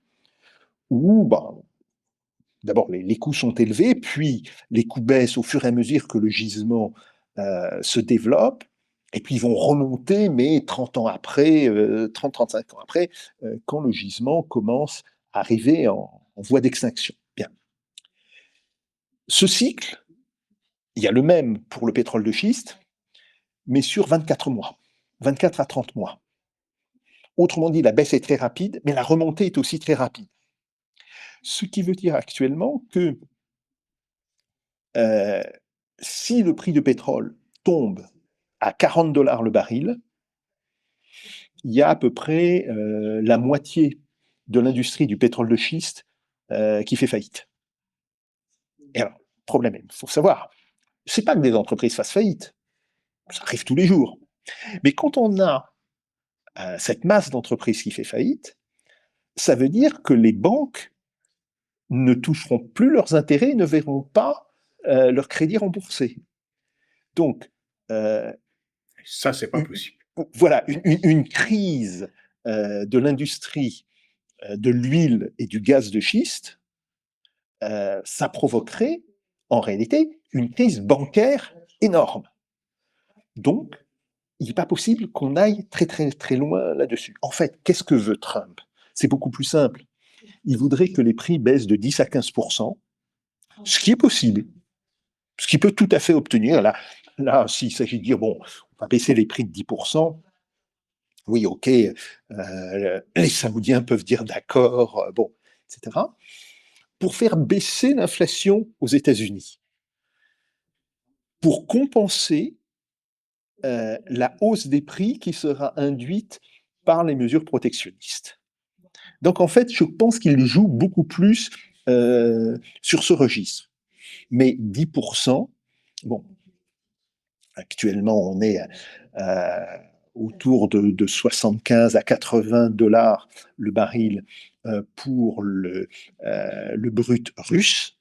où bah, d'abord les coûts sont élevés, puis les coûts baissent au fur et à mesure que le gisement se développe, et puis ils vont remonter, mais 30 ans après, 30-35 ans après, quand le gisement commence à arriver en voie d'extinction. Bien. Ce cycle, il y a le même pour le pétrole de schiste, mais sur 24 mois, 24 à 30 mois. Autrement dit, la baisse est très rapide, mais la remontée est aussi très rapide. Ce qui veut dire actuellement que euh, si le prix du pétrole tombe à 40 dollars le baril, il y a à peu près la moitié de l'industrie du pétrole de schiste qui fait faillite. Et alors, problème, il faut savoir, c'est pas que des entreprises fassent faillite, ça arrive tous les jours. Mais quand on a cette masse d'entreprises qui fait faillite, ça veut dire que les banques ne toucheront plus leurs intérêts et ne verront pas leur crédit remboursé. Donc, Ça, c'est pas possible. voilà, une crise de l'industrie de l'huile et du gaz de schiste, ça provoquerait en réalité une crise bancaire énorme. Donc, il n'est pas possible qu'on aille très très très loin là-dessus. En fait, qu'est-ce que veut Trump? C'est beaucoup plus simple. Il voudrait que les prix baissent de 10 à 15%, ce qui est possible, ce qui peut tout à fait obtenir. Là s'il s'agit de dire, bon, on va baisser les prix de 10%, oui, ok, les Saoudiens peuvent dire d'accord, bon, etc. Pour faire baisser l'inflation aux États-Unis, pour compenser la hausse des prix qui sera induite par les mesures protectionnistes. Donc en fait, je pense qu'il joue beaucoup plus sur ce registre. Mais 10%, bon, actuellement on est autour de 75 à 80 dollars le baril pour le brut russe.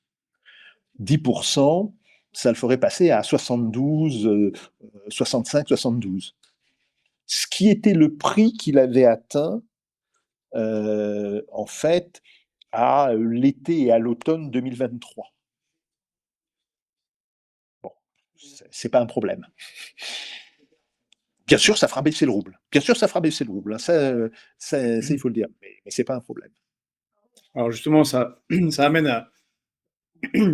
10%, ça le ferait passer à 72, 65, 72. Ce qui était le prix qu'il avait atteint, en fait, à l'été et à l'automne 2023. Bon, c'est pas un problème. Bien sûr, ça fera baisser le rouble. Bien sûr, ça fera baisser le rouble. Ça, il faut le dire. Mais c'est pas un problème. Alors justement, ça, ça amène à,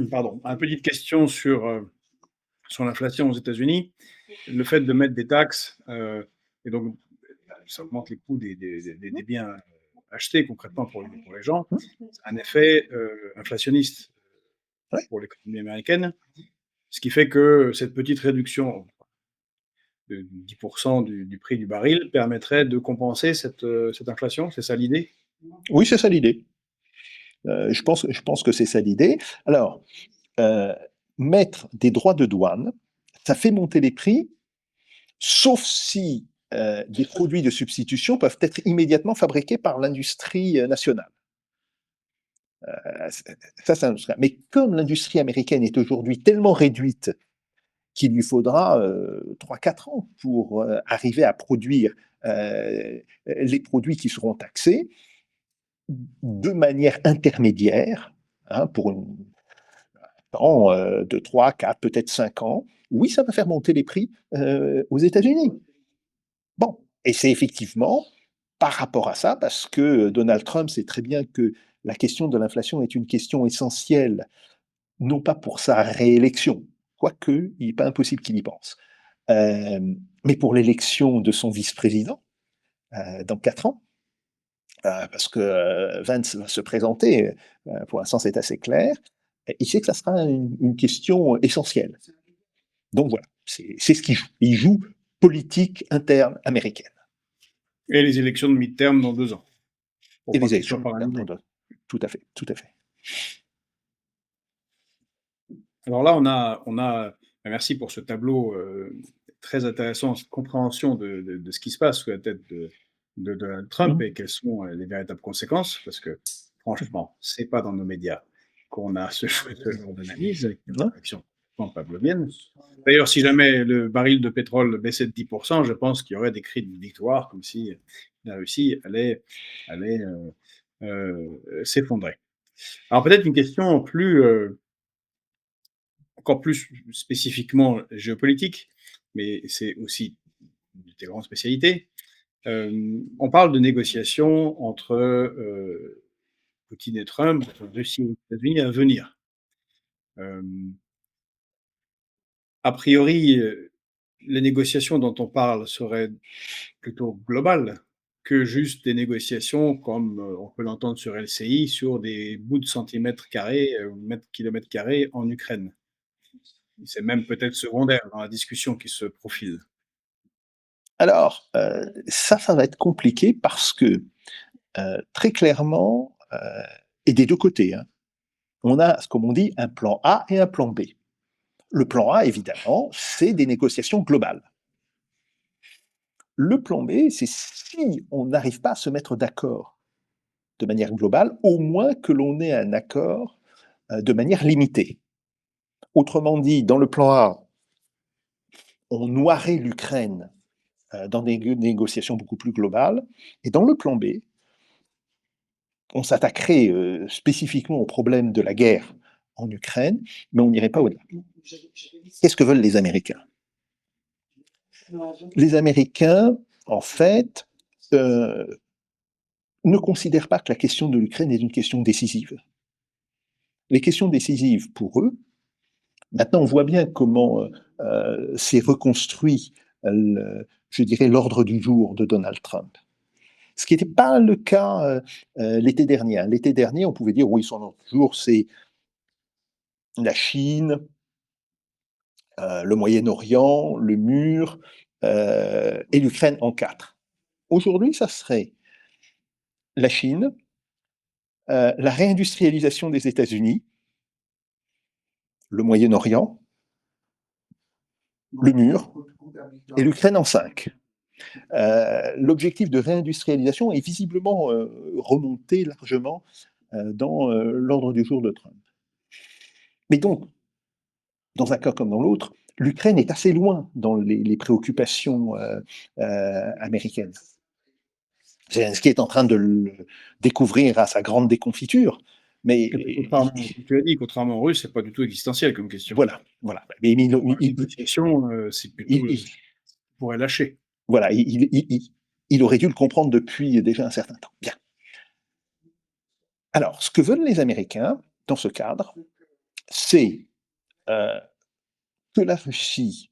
pardon, à une petite question sur l'inflation aux États-Unis. Le fait de mettre des taxes, et donc ça augmente les coûts des biens achetés concrètement pour les gens, c'est un effet inflationniste Ouais. pour l'économie américaine, ce qui fait que cette petite réduction de 10% du prix du baril permettrait de compenser cette inflation, c'est ça l'idée? Oui, c'est ça l'idée. Je pense que c'est ça l'idée. Alors, mettre des droits de douane, ça fait monter les prix, sauf si des produits de substitution peuvent être immédiatement fabriqués par l'industrie nationale. Ça, c'est un autre cas. Mais comme l'industrie américaine est aujourd'hui tellement réduite qu'il lui faudra 3-4 ans pour arriver à produire les produits qui seront taxés de manière intermédiaire, hein, pour un temps de 3, 4, peut-être 5 ans, oui, ça va faire monter les prix aux États-Unis. Bon, et c'est effectivement par rapport à ça, parce que Donald Trump sait très bien que la question de l'inflation est une question essentielle, non pas pour sa réélection, quoique il n'est pas impossible qu'il y pense, euh, mais pour l'élection de son vice-président dans 4 ans, parce que Vance va se présenter, pour l'instant c'est assez clair, il sait que ça sera une question essentielle. Donc voilà, c'est ce qu'il joue. Il joue politique interne américaine. Et les élections de mi-terme dans 2 ans, pour Et pas les qu'ils soient élections, paralysés. tout à fait, tout à fait. Alors là, merci pour ce tableau très intéressant, cette compréhension de ce qui se passe sous la tête de Donald Trump et quelles sont les véritables conséquences, parce que franchement, c'est pas dans nos médias qu'on a ce genre d'analyse, avec une Non. réaction pavlovienne. D'ailleurs, si jamais le baril de pétrole baissait de 10%, je pense qu'il y aurait des cris de victoire, comme si la Russie allait s'effondrer. Alors peut-être une question encore plus spécifiquement géopolitique, mais c'est aussi une de tes grandes spécialités. On parle de négociations entre Poutine et Trump, entre Russie et les États-Unis à venir. Euh, a priori, les négociations dont on parle seraient plutôt globales que juste des négociations comme on peut l'entendre sur LCI sur des bouts de centimètres carrés ou kilomètres carrés en Ukraine. C'est même peut-être secondaire dans la discussion qui se profile. Alors, ça va être compliqué parce que très clairement, et des deux côtés, hein, on a, comme on dit, un plan A et un plan B. Le plan A, évidemment, c'est des négociations globales. Le plan B, c'est si on n'arrive pas à se mettre d'accord de manière globale, au moins que l'on ait un accord de manière limitée. Autrement dit, dans le plan A, on noirait l'Ukraine dans des négociations beaucoup plus globales, et dans le plan B, on s'attaquerait spécifiquement au problème de la guerre en Ukraine, mais on n'irait pas au-delà. Qu'est-ce que veulent les Américains? Les Américains, en fait, ne considèrent pas que la question de l'Ukraine est une question décisive. Les questions décisives pour eux, maintenant on voit bien comment s'est reconstruit, je dirais, l'ordre du jour de Donald Trump. Ce qui n'était pas le cas l'été dernier. L'été dernier, on pouvait dire, oui, son ordre du jour, c'est la Chine, le Moyen-Orient, le mur et l'Ukraine en quatre. Aujourd'hui, ça serait la Chine, la réindustrialisation des États-Unis, le Moyen-Orient, le mur et l'Ukraine en cinq. L'objectif de réindustrialisation est visiblement remonté largement dans l'ordre du jour de Trump. Mais donc, dans un cas comme dans l'autre, l'Ukraine est assez loin dans les préoccupations américaines. Zelensky est en train de le découvrir à sa grande déconfiture. Mais contrairement, tu l'as dit, contrairement aux Russes, c'est pas du tout existentiel comme question. Voilà. Mais c'est plutôt pourrait lâcher. Voilà, il aurait dû le comprendre depuis déjà un certain temps. Bien. Alors, ce que veulent les Américains dans ce cadre, c'est que la Russie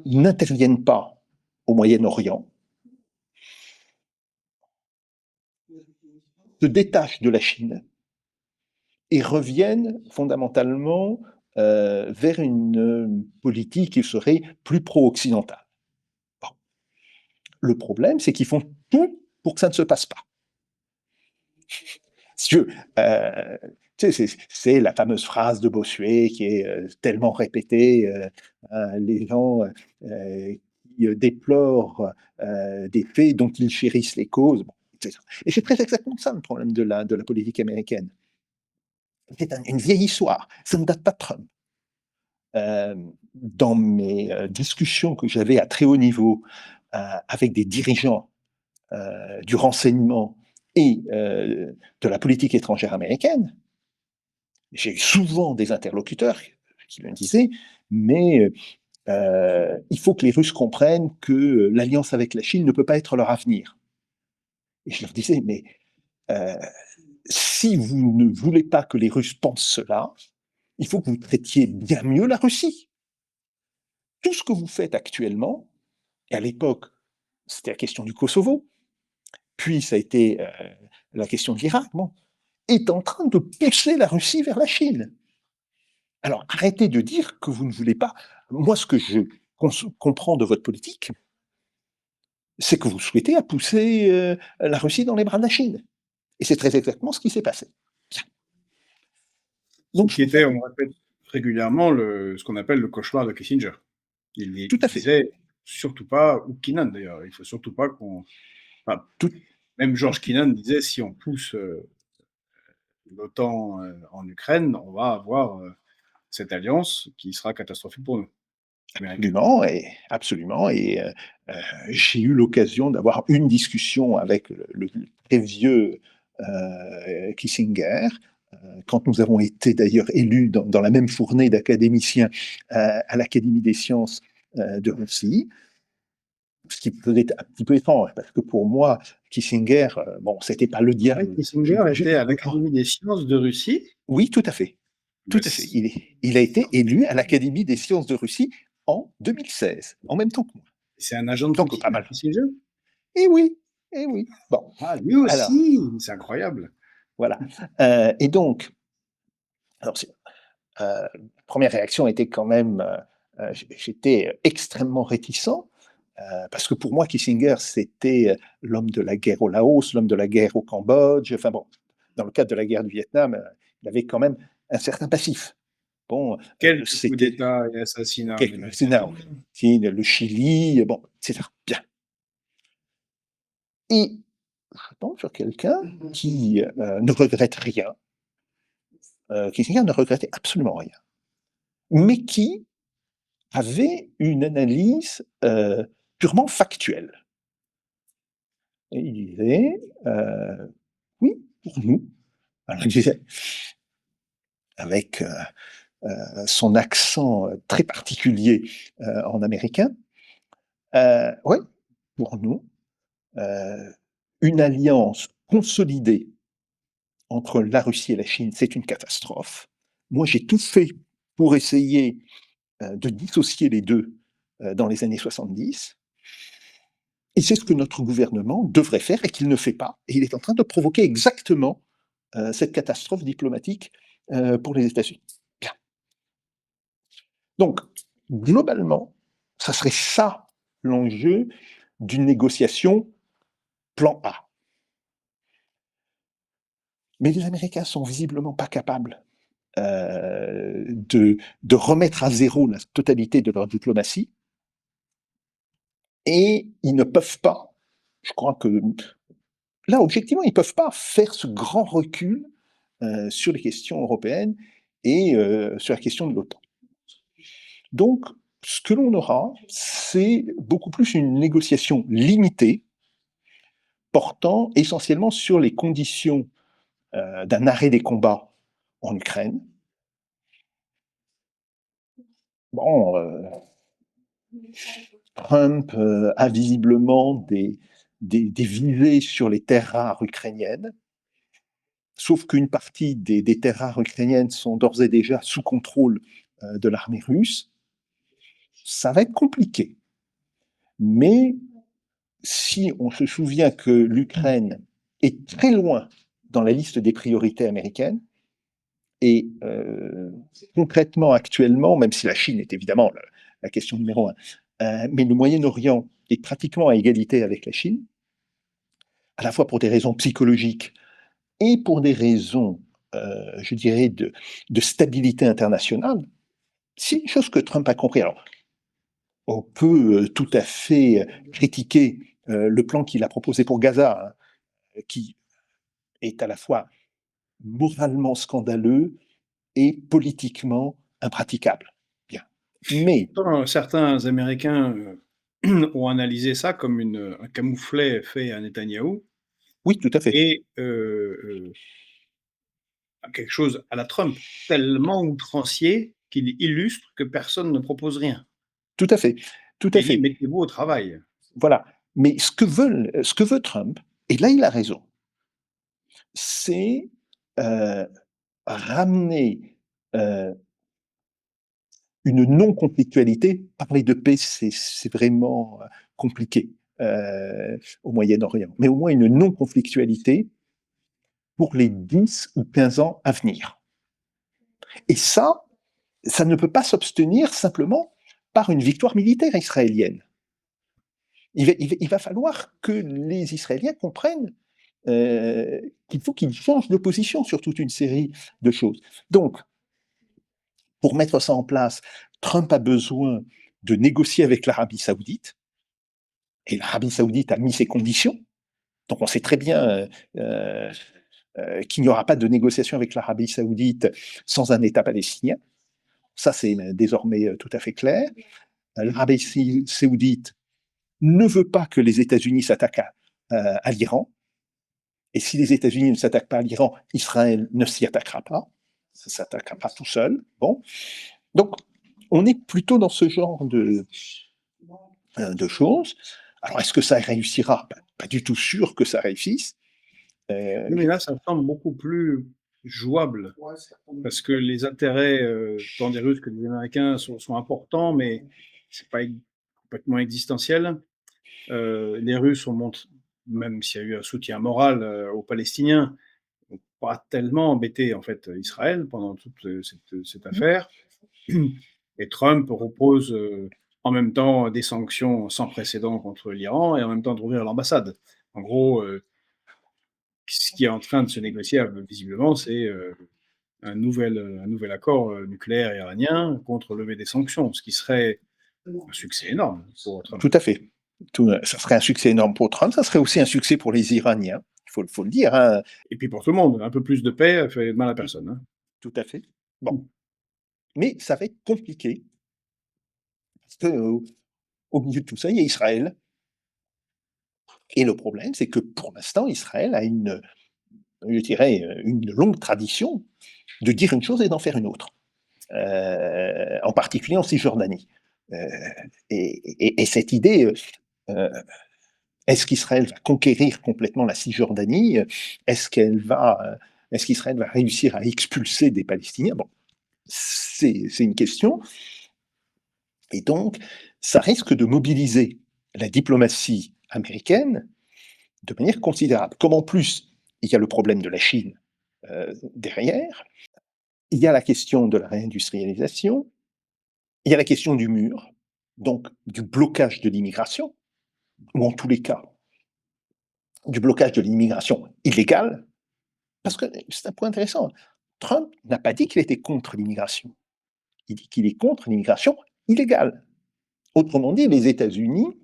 n'intervienne pas au Moyen-Orient, se détache de la Chine et revienne fondamentalement vers une politique qui serait plus pro-occidentale. Bon. Le problème, c'est qu'ils font tout pour que ça ne se passe pas. C'est la fameuse phrase de Bossuet qui est tellement répétée, les gens qui déplorent des faits dont ils chérissent les causes. Bon, etc. Et c'est très exactement ça le problème de la politique américaine. C'est une vieille histoire, ça ne date pas de Trump. Dans mes discussions que j'avais à très haut niveau avec des dirigeants du renseignement et de la politique étrangère américaine, j'ai eu souvent des interlocuteurs qui me disaient, mais il faut que les Russes comprennent que l'alliance avec la Chine ne peut pas être leur avenir. Et je leur disais, mais si vous ne voulez pas que les Russes pensent cela, il faut que vous traitiez bien mieux la Russie. Tout ce que vous faites actuellement, et à l'époque, c'était la question du Kosovo, puis ça a été la question de l'Irak, bon, est en train de pousser la Russie vers la Chine. Alors arrêtez de dire que vous ne voulez pas. Moi, ce que je comprends de votre politique, c'est que vous souhaitez pousser la Russie dans les bras de la Chine. Et c'est très exactement ce qui s'est passé. Donc, qui était, on répète régulièrement, ce qu'on appelle le cauchemar de Kissinger. Il disait surtout pas, ou Kennan d'ailleurs, il faut surtout pas qu'on... Enfin, même George Kennan disait, si on pousse l'OTAN en Ukraine, on va avoir cette alliance qui sera catastrophique pour nous. Absolument. Et j'ai eu l'occasion d'avoir une discussion avec le très vieux Kissinger, quand nous avons été d'ailleurs élus dans la même fournée d'académiciens à l'Académie des sciences de Russie. Ce qui peut être un petit peu étrange, parce que pour moi, Kissinger, bon, c'était pas le diable. Kissinger était à l'Académie des sciences de Russie? Oui, tout à fait. Tout à fait. Il a été élu à l'Académie des sciences de Russie en 2016, en même temps que moi. C'est un agent de donc pas mal. Kissinger? Eh oui. Bon. Ah, lui aussi, c'est incroyable. Voilà. Et donc, la première réaction était quand même, j'étais extrêmement réticent, parce que pour moi, Kissinger, c'était l'homme de la guerre au Laos, l'homme de la guerre au Cambodge. Enfin bon, dans le cadre de la guerre du Vietnam, il avait quand même un certain passif. Bon, quel coup d'État et assassinat. Le Chili, bon, etc. Bien. Et je tombe sur quelqu'un qui ne regrette rien, qui ne regrettait absolument rien, mais qui avait une analyse purement factuelle. Et il disait, oui, pour nous, alors il disait, avec son accent très particulier en américain, oui, pour nous, une alliance consolidée entre la Russie et la Chine, c'est une catastrophe. Moi, j'ai tout fait pour essayer de dissocier les deux dans les années 70. Et c'est ce que notre gouvernement devrait faire et qu'il ne fait pas. Et il est en train de provoquer exactement cette catastrophe diplomatique pour les États-Unis. Bien. Donc, globalement, ça serait ça l'enjeu d'une négociation plan A. Mais les Américains sont visiblement pas capables de remettre à zéro la totalité de leur diplomatie. Et ils ne peuvent pas, je crois que là, objectivement, ils ne peuvent pas faire ce grand recul sur les questions européennes et sur la question de l'OTAN. Donc, ce que l'on aura, c'est beaucoup plus une négociation limitée, portant essentiellement sur les conditions d'un arrêt des combats en Ukraine. Bon, Trump a visiblement des visées sur les terres rares ukrainiennes, sauf qu'une partie des terres rares ukrainiennes sont d'ores et déjà sous contrôle de l'armée russe. Ça va être compliqué. Mais si on se souvient que l'Ukraine est très loin dans la liste des priorités américaines, et concrètement, actuellement, même si la Chine est évidemment la question numéro un, mais le Moyen-Orient est pratiquement à égalité avec la Chine, à la fois pour des raisons psychologiques et pour des raisons, je dirais, de stabilité internationale. C'est une chose que Trump a compris. Alors, on peut tout à fait critiquer le plan qu'il a proposé pour Gaza, hein, qui est à la fois moralement scandaleux et politiquement impraticable. Bien. Mais, Certains Américains ont analysé ça comme un camouflet fait à Netanyahou oui, tout à fait. et quelque chose à la Trump, tellement outrancier qu'il illustre que personne ne propose rien. Tout à fait. Tout Et à il dit: fait. «Mettez-vous au travail». Voilà. Mais ce que veut Trump, et là il a raison, c'est ramener une non-conflictualité. Parler de paix, c'est vraiment compliqué au Moyen-Orient, mais au moins une non-conflictualité pour les 10 ou 15 ans à venir. Et ça ne peut pas s'obtenir simplement par une victoire militaire israélienne. Il va falloir que les Israéliens comprennent qu'il faut qu'ils changent de position sur toute une série de choses. Donc, pour mettre ça en place, Trump a besoin de négocier avec l'Arabie saoudite, et l'Arabie saoudite a mis ses conditions. Donc on sait très bien qu'il n'y aura pas de négociation avec l'Arabie saoudite sans un État palestinien. Ça, c'est désormais tout à fait clair. L'Arabie saoudite ne veut pas que les États-Unis s'attaquent à l'Iran. Et si les États-Unis ne s'attaquent pas à l'Iran, Israël ne s'y attaquera pas. Ça ne s'attaquera pas tout seul. Bon. Donc, on est plutôt dans ce genre de choses. Alors, est-ce que ça réussira? Pas du tout sûr que ça réussisse. Oui, mais là, ça me semble beaucoup plus jouable parce que les intérêts, tant des Russes que des Américains sont importants, mais c'est pas complètement existentiel. Les Russes ont montré, même s'il y a eu un soutien moral, aux Palestiniens, n'ont pas tellement embêté, en fait, Israël pendant toute, cette affaire. Et Trump propose, en même temps des sanctions sans précédent contre l'Iran et en même temps de rouvrir l'ambassade. En gros, ce qui est en train de se négocier, visiblement, c'est, un nouvel accord, nucléaire iranien contre levée des sanctions, ce qui serait un succès énorme pour Trump. Tout à fait. Ça serait un succès énorme pour Trump, ça serait aussi un succès pour les Iraniens, il faut le dire, hein. Et puis pour tout le monde, un peu plus de paix fait de mal à personne, hein. Tout à fait. Bon, mais ça va être compliqué parce que, au milieu de tout ça, il y a Israël et le problème, c'est que pour l'instant, Israël a je dirais, une longue tradition de dire une chose et d'en faire une autre, en particulier en Cisjordanie. Heu et cette idée, heu, est-ce qu'Israël va conquérir complètement la Cisjordanie? Est-ce qu'Israël va réussir à expulser des Palestiniens? Bon, c'est une question et donc ça risque de mobiliser la diplomatie américaine de manière considérable. Comme en plus, il y a le problème de la Chine, derrière, il y a la question de la réindustrialisation, il y a la question du mur, donc du blocage de l'immigration, ou en tous les cas, du blocage de l'immigration illégale, parce que c'est un point intéressant. Trump n'a pas dit qu'il était contre l'immigration. Il dit qu'il est contre l'immigration illégale. Autrement dit, les États-Unis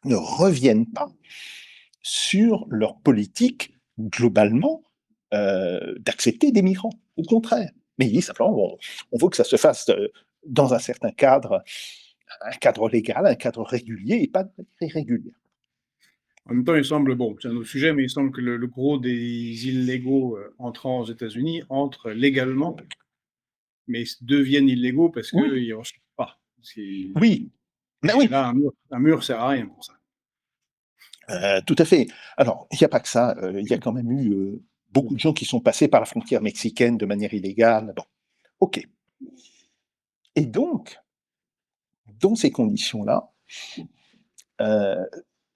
ne reviennent pas sur leur politique globalement d'accepter des migrants. Au contraire. Mais il dit simplement, on veut que ça se fasse dans un certain cadre, un cadre légal, un cadre régulier et pas de manière irrégulière. En même temps, il semble, bon, c'est un autre sujet, mais il semble que le gros des illégaux entrant aux États-Unis entrent légalement, mais deviennent illégaux parce Oui, qu'ils ne reçoivent pas. oui, ben Et oui, là, un mur sert à rien pour ça. tout à fait. Alors, il n'y a pas que ça, il y a quand même eu beaucoup de gens qui sont passés par la frontière mexicaine de manière illégale. Bon, ok. Et donc, dans ces conditions-là, euh,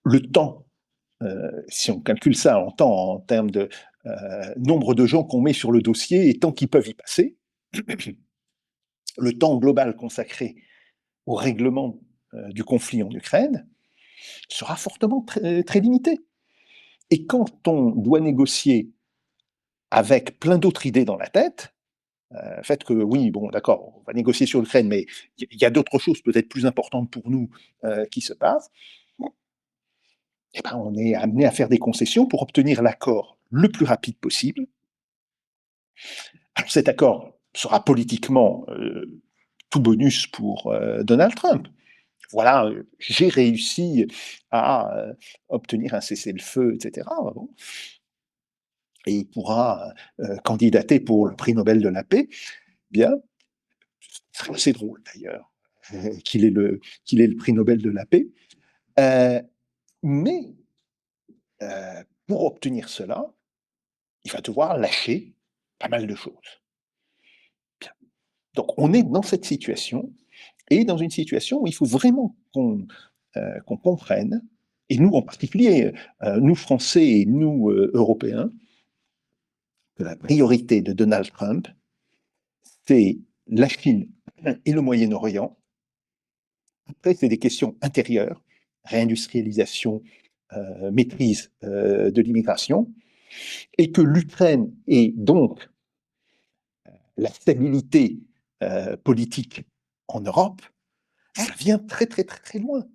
le temps, si on calcule ça en temps, en termes de nombre de gens qu'on met sur le dossier et tant qu'ils peuvent y passer, le temps global consacré au règlement du conflit en Ukraine sera fortement très limité. Et quand on doit négocier avec plein d'autres idées dans la tête, fait que oui, bon, d'accord, on va négocier sur l'Ukraine, mais il y a d'autres choses peut-être plus importantes pour nous qui se passent, eh ben, on est amené à faire des concessions pour obtenir l'accord le plus rapide possible. Alors cet accord sera politiquement tout bonus pour Donald Trump. Voilà, j'ai réussi à obtenir un cessez-le-feu, etc. Bon. Et il pourra candidater pour le prix Nobel de la paix. Bien, c'est assez drôle d'ailleurs qu'il ait le prix Nobel de la paix. Euh, mais pour obtenir cela, il va devoir lâcher pas mal de choses. Bien. Donc on est dans cette situation, et dans une situation où il faut vraiment qu'on comprenne, et nous en particulier, nous Français et nous Européens, que la priorité de Donald Trump, c'est la Chine et le Moyen-Orient. Après, c'est des questions intérieures, réindustrialisation, maîtrise de l'immigration, et que l'Ukraine et donc la stabilité politique en Europe, ça vient très très très très loin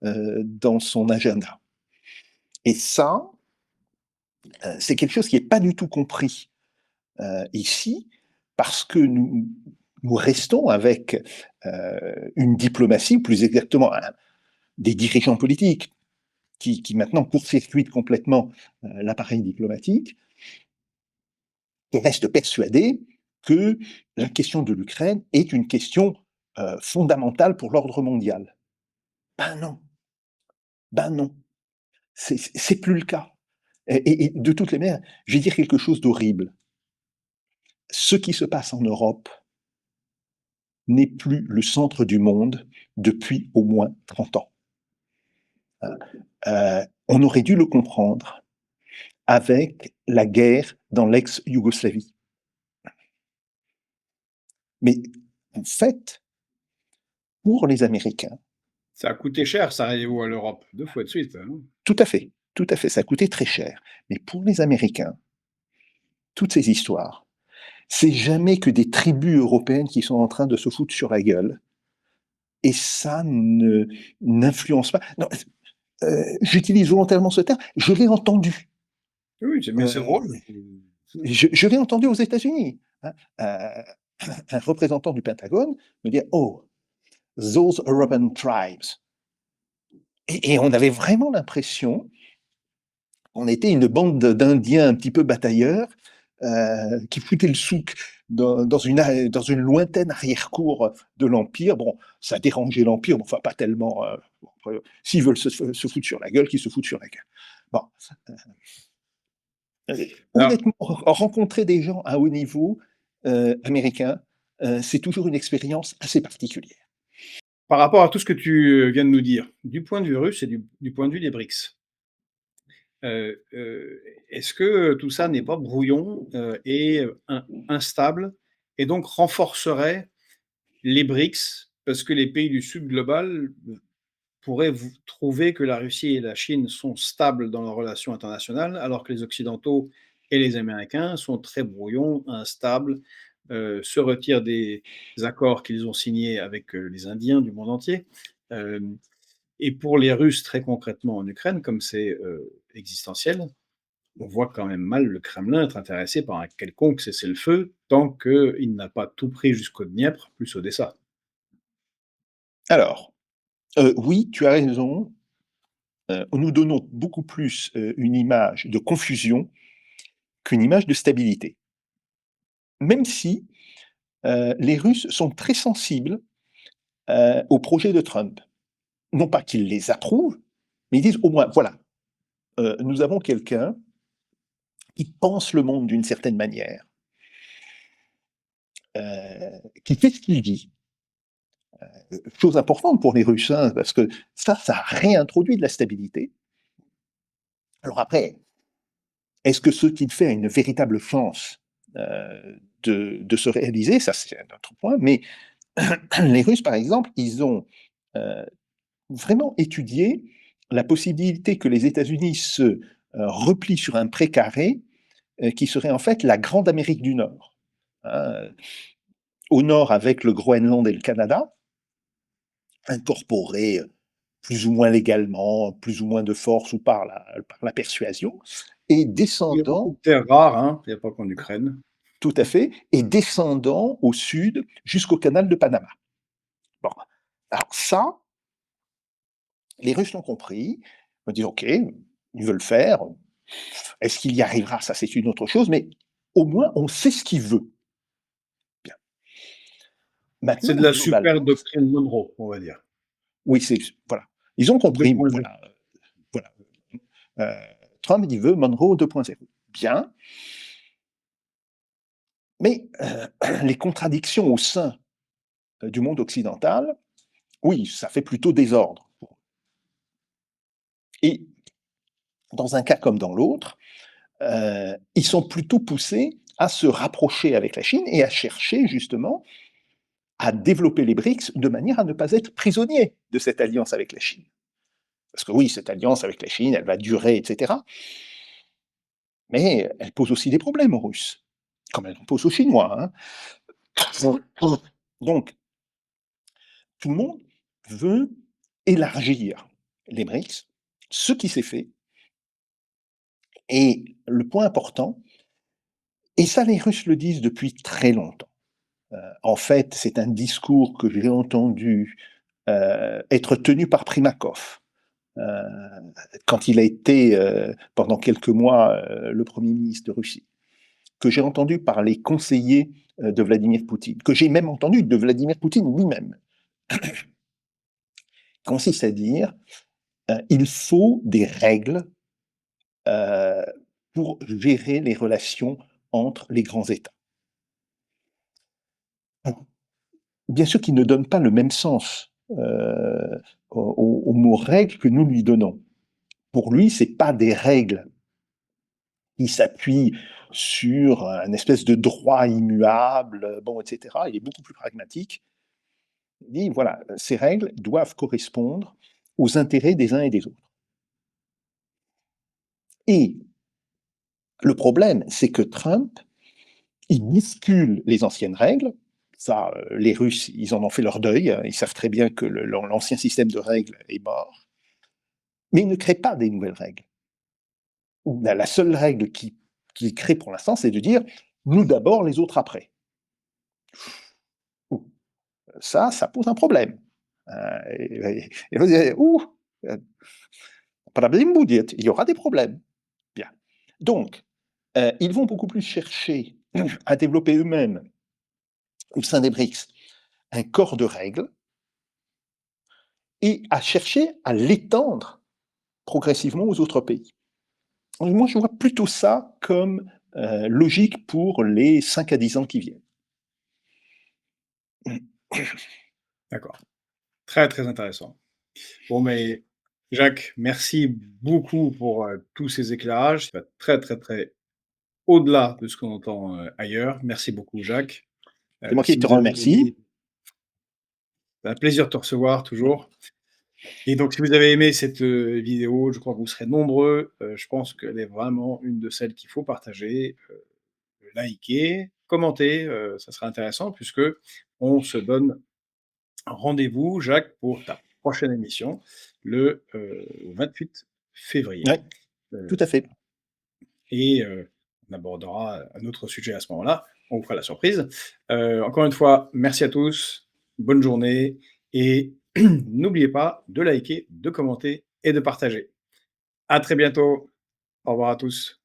dans son agenda. Et ça, c'est quelque chose qui n'est pas du tout compris ici, parce que nous restons avec une diplomatie, ou plus exactement des dirigeants politiques qui maintenant court-circuitent complètement l'appareil diplomatique, qui restent persuadés que la question de l'Ukraine est une question fondamentale pour l'ordre mondial. Ben non, ben non, c'est plus le cas. Et de toutes les manières, je vais dire quelque chose d'horrible. Ce qui se passe en Europe n'est plus le centre du monde depuis au moins 30 ans. On aurait dû le comprendre avec la guerre dans l'ex-Yougoslavie. Mais en fait, pour les Américains, Ça a coûté cher, Sarajevo à l'Europe, 2 fois de suite, hein. tout à fait, ça a coûté très cher. Mais pour les Américains, toutes ces histoires, c'est jamais que des tribus européennes qui sont en train de se foutre sur la gueule et ça n'influence pas. Non, j'utilise volontairement ce terme, je l'ai entendu. Oui, mais c'est Euh, drôle. je l'ai entendu aux États-Unis. Hein. Un représentant du Pentagone me dit: Oh, those European tribes. Et on avait vraiment l'impression qu'on était une bande d'Indiens un petit peu batailleurs qui foutaient le souk dans une lointaine arrière-cour de l'Empire. Bon, ça dérangeait l'Empire, mais enfin pas tellement. Bon, s'ils veulent se foutre sur la gueule, qu'ils se foutent sur la gueule. Bon. Alors, Honnêtement, rencontrer des gens à haut niveau américains, c'est toujours une expérience assez particulière. par rapport à tout ce que tu viens de nous dire, du point de vue russe et du point de vue des BRICS, est-ce que tout ça n'est pas brouillon et instable et donc renforcerait les BRICS parce que les pays du Sud global pourraient trouver que la Russie et la Chine sont stables dans leurs relations internationales alors que les Occidentaux et les Américains sont très brouillons, instables, se retirent des accords qu'ils ont signés avec les Indiens du monde entier. Euh, et pour les Russes, très concrètement en Ukraine, comme c'est existentiel, on voit quand même mal le Kremlin être intéressé par un quelconque cessez-le-feu tant qu'il n'a pas tout pris jusqu'au Dniepr, plus Odessa. Alors, oui, tu as raison. Nous donnons beaucoup plus une image de confusion qu'une image de stabilité. Même si les Russes sont très sensibles au projet de Trump. Non pas qu'ils les approuvent, mais ils disent au moins, voilà, nous avons quelqu'un qui pense le monde d'une certaine manière, qui fait ce qu'il dit. Chose importante pour les Russes, hein, parce que ça réintroduit de la stabilité. Alors après, est-ce que ce qu'il fait a une véritable chance de se réaliser? Ça, c'est un autre point. Mais les Russes, par exemple, ils ont euh, vraiment étudié la possibilité que les États-Unis se replient sur un précaré qui serait en fait la Grande Amérique du Nord. Hein, au nord avec le Groenland et le Canada, incorporés plus ou moins légalement, plus ou moins de force ou par la persuasion, et Il y a beaucoup descendant, de terres rares, hein, il n'y a pas qu'en Ukraine. tout à fait, et descendant au sud jusqu'au canal de Panama. Bon, alors ça, les Russes l'ont compris, ils ont dit ok, ils veulent le faire, est-ce qu'il y arrivera? Ça, c'est une autre chose, mais au moins, on sait ce qu'il veut. Bien. C'est Maintenant, de la super globalement, doctrine Monroe, on va dire. oui, c'est voilà. Ils ont compris, 2.0. voilà, voilà. Trump, il veut Monroe 2.0. Bien, mais les contradictions au sein du monde occidental, oui, ça fait plutôt désordre. Et dans un cas comme dans l'autre, ils sont plutôt poussés à se rapprocher avec la Chine et à chercher justement à développer les BRICS de manière à ne pas être prisonniers de cette alliance avec la Chine. Parce que oui, cette alliance avec la Chine, elle va durer, etc. Mais elle pose aussi des problèmes aux Russes, comme elle en pose aux Chinois. Hein. Donc, tout le monde veut élargir les BRICS, ce qui s'est fait. Et le point important, et ça les Russes le disent depuis très longtemps, en fait c'est un discours que j'ai entendu être tenu par Primakov, euh, quand il a été pendant quelques mois le Premier ministre de Russie, que j'ai entendu par les conseillers de Vladimir Poutine, que j'ai même entendu de Vladimir Poutine lui-même, consiste à dire il faut des règles euh, pour gérer les relations entre les grands États. Bien sûr qu'il ne donne pas le même sens au mot règles que nous lui donnons. Pour lui, ce n'est pas des règles qui s'appuient sur un espèce de droit immuable, bon, etc. Il est beaucoup plus pragmatique. Il dit, voilà, ces règles doivent correspondre aux intérêts des uns et des autres. Et le problème, c'est que Trump, il bouscule les anciennes règles, Ça, les Russes, ils en ont fait leur deuil, hein. Ils savent très bien que l'ancien système de règles est mort. Mais ils ne créent pas des nouvelles règles. La seule règle qu'ils créent pour l'instant, c'est de dire nous d'abord, les autres après. Ça pose un problème. Et vous direz, ouh, il y aura des problèmes. Bien. Donc, ils vont beaucoup plus chercher à développer eux-mêmes, au sein des BRICS, un corps de règles et à chercher à l'étendre progressivement aux autres pays. Moi, je vois plutôt ça comme logique pour les 5 à 10 ans qui viennent. D'accord. Très, très intéressant. Bon, mais Jacques, merci beaucoup pour tous ces éclairages. Ça va très, très, très au-delà de ce qu'on entend ailleurs. Merci beaucoup, Jacques. C'est moi qui Si te vous avez remercie. aimé, c'est un plaisir de te recevoir toujours. Et donc, si vous avez aimé cette vidéo, je crois que vous serez nombreux. Je pense qu'elle est vraiment une de celles qu'il faut partager, liker, commenter. Ça sera intéressant puisque on se donne rendez-vous, Jacques, pour ta prochaine émission, le 28 février. Oui, tout Euh, à fait. et on abordera un autre sujet à ce moment-là. On vous fera la surprise. Encore une fois, merci à tous. Bonne journée. Et n'oubliez pas de liker, de commenter et de partager. À très bientôt. Au revoir à tous.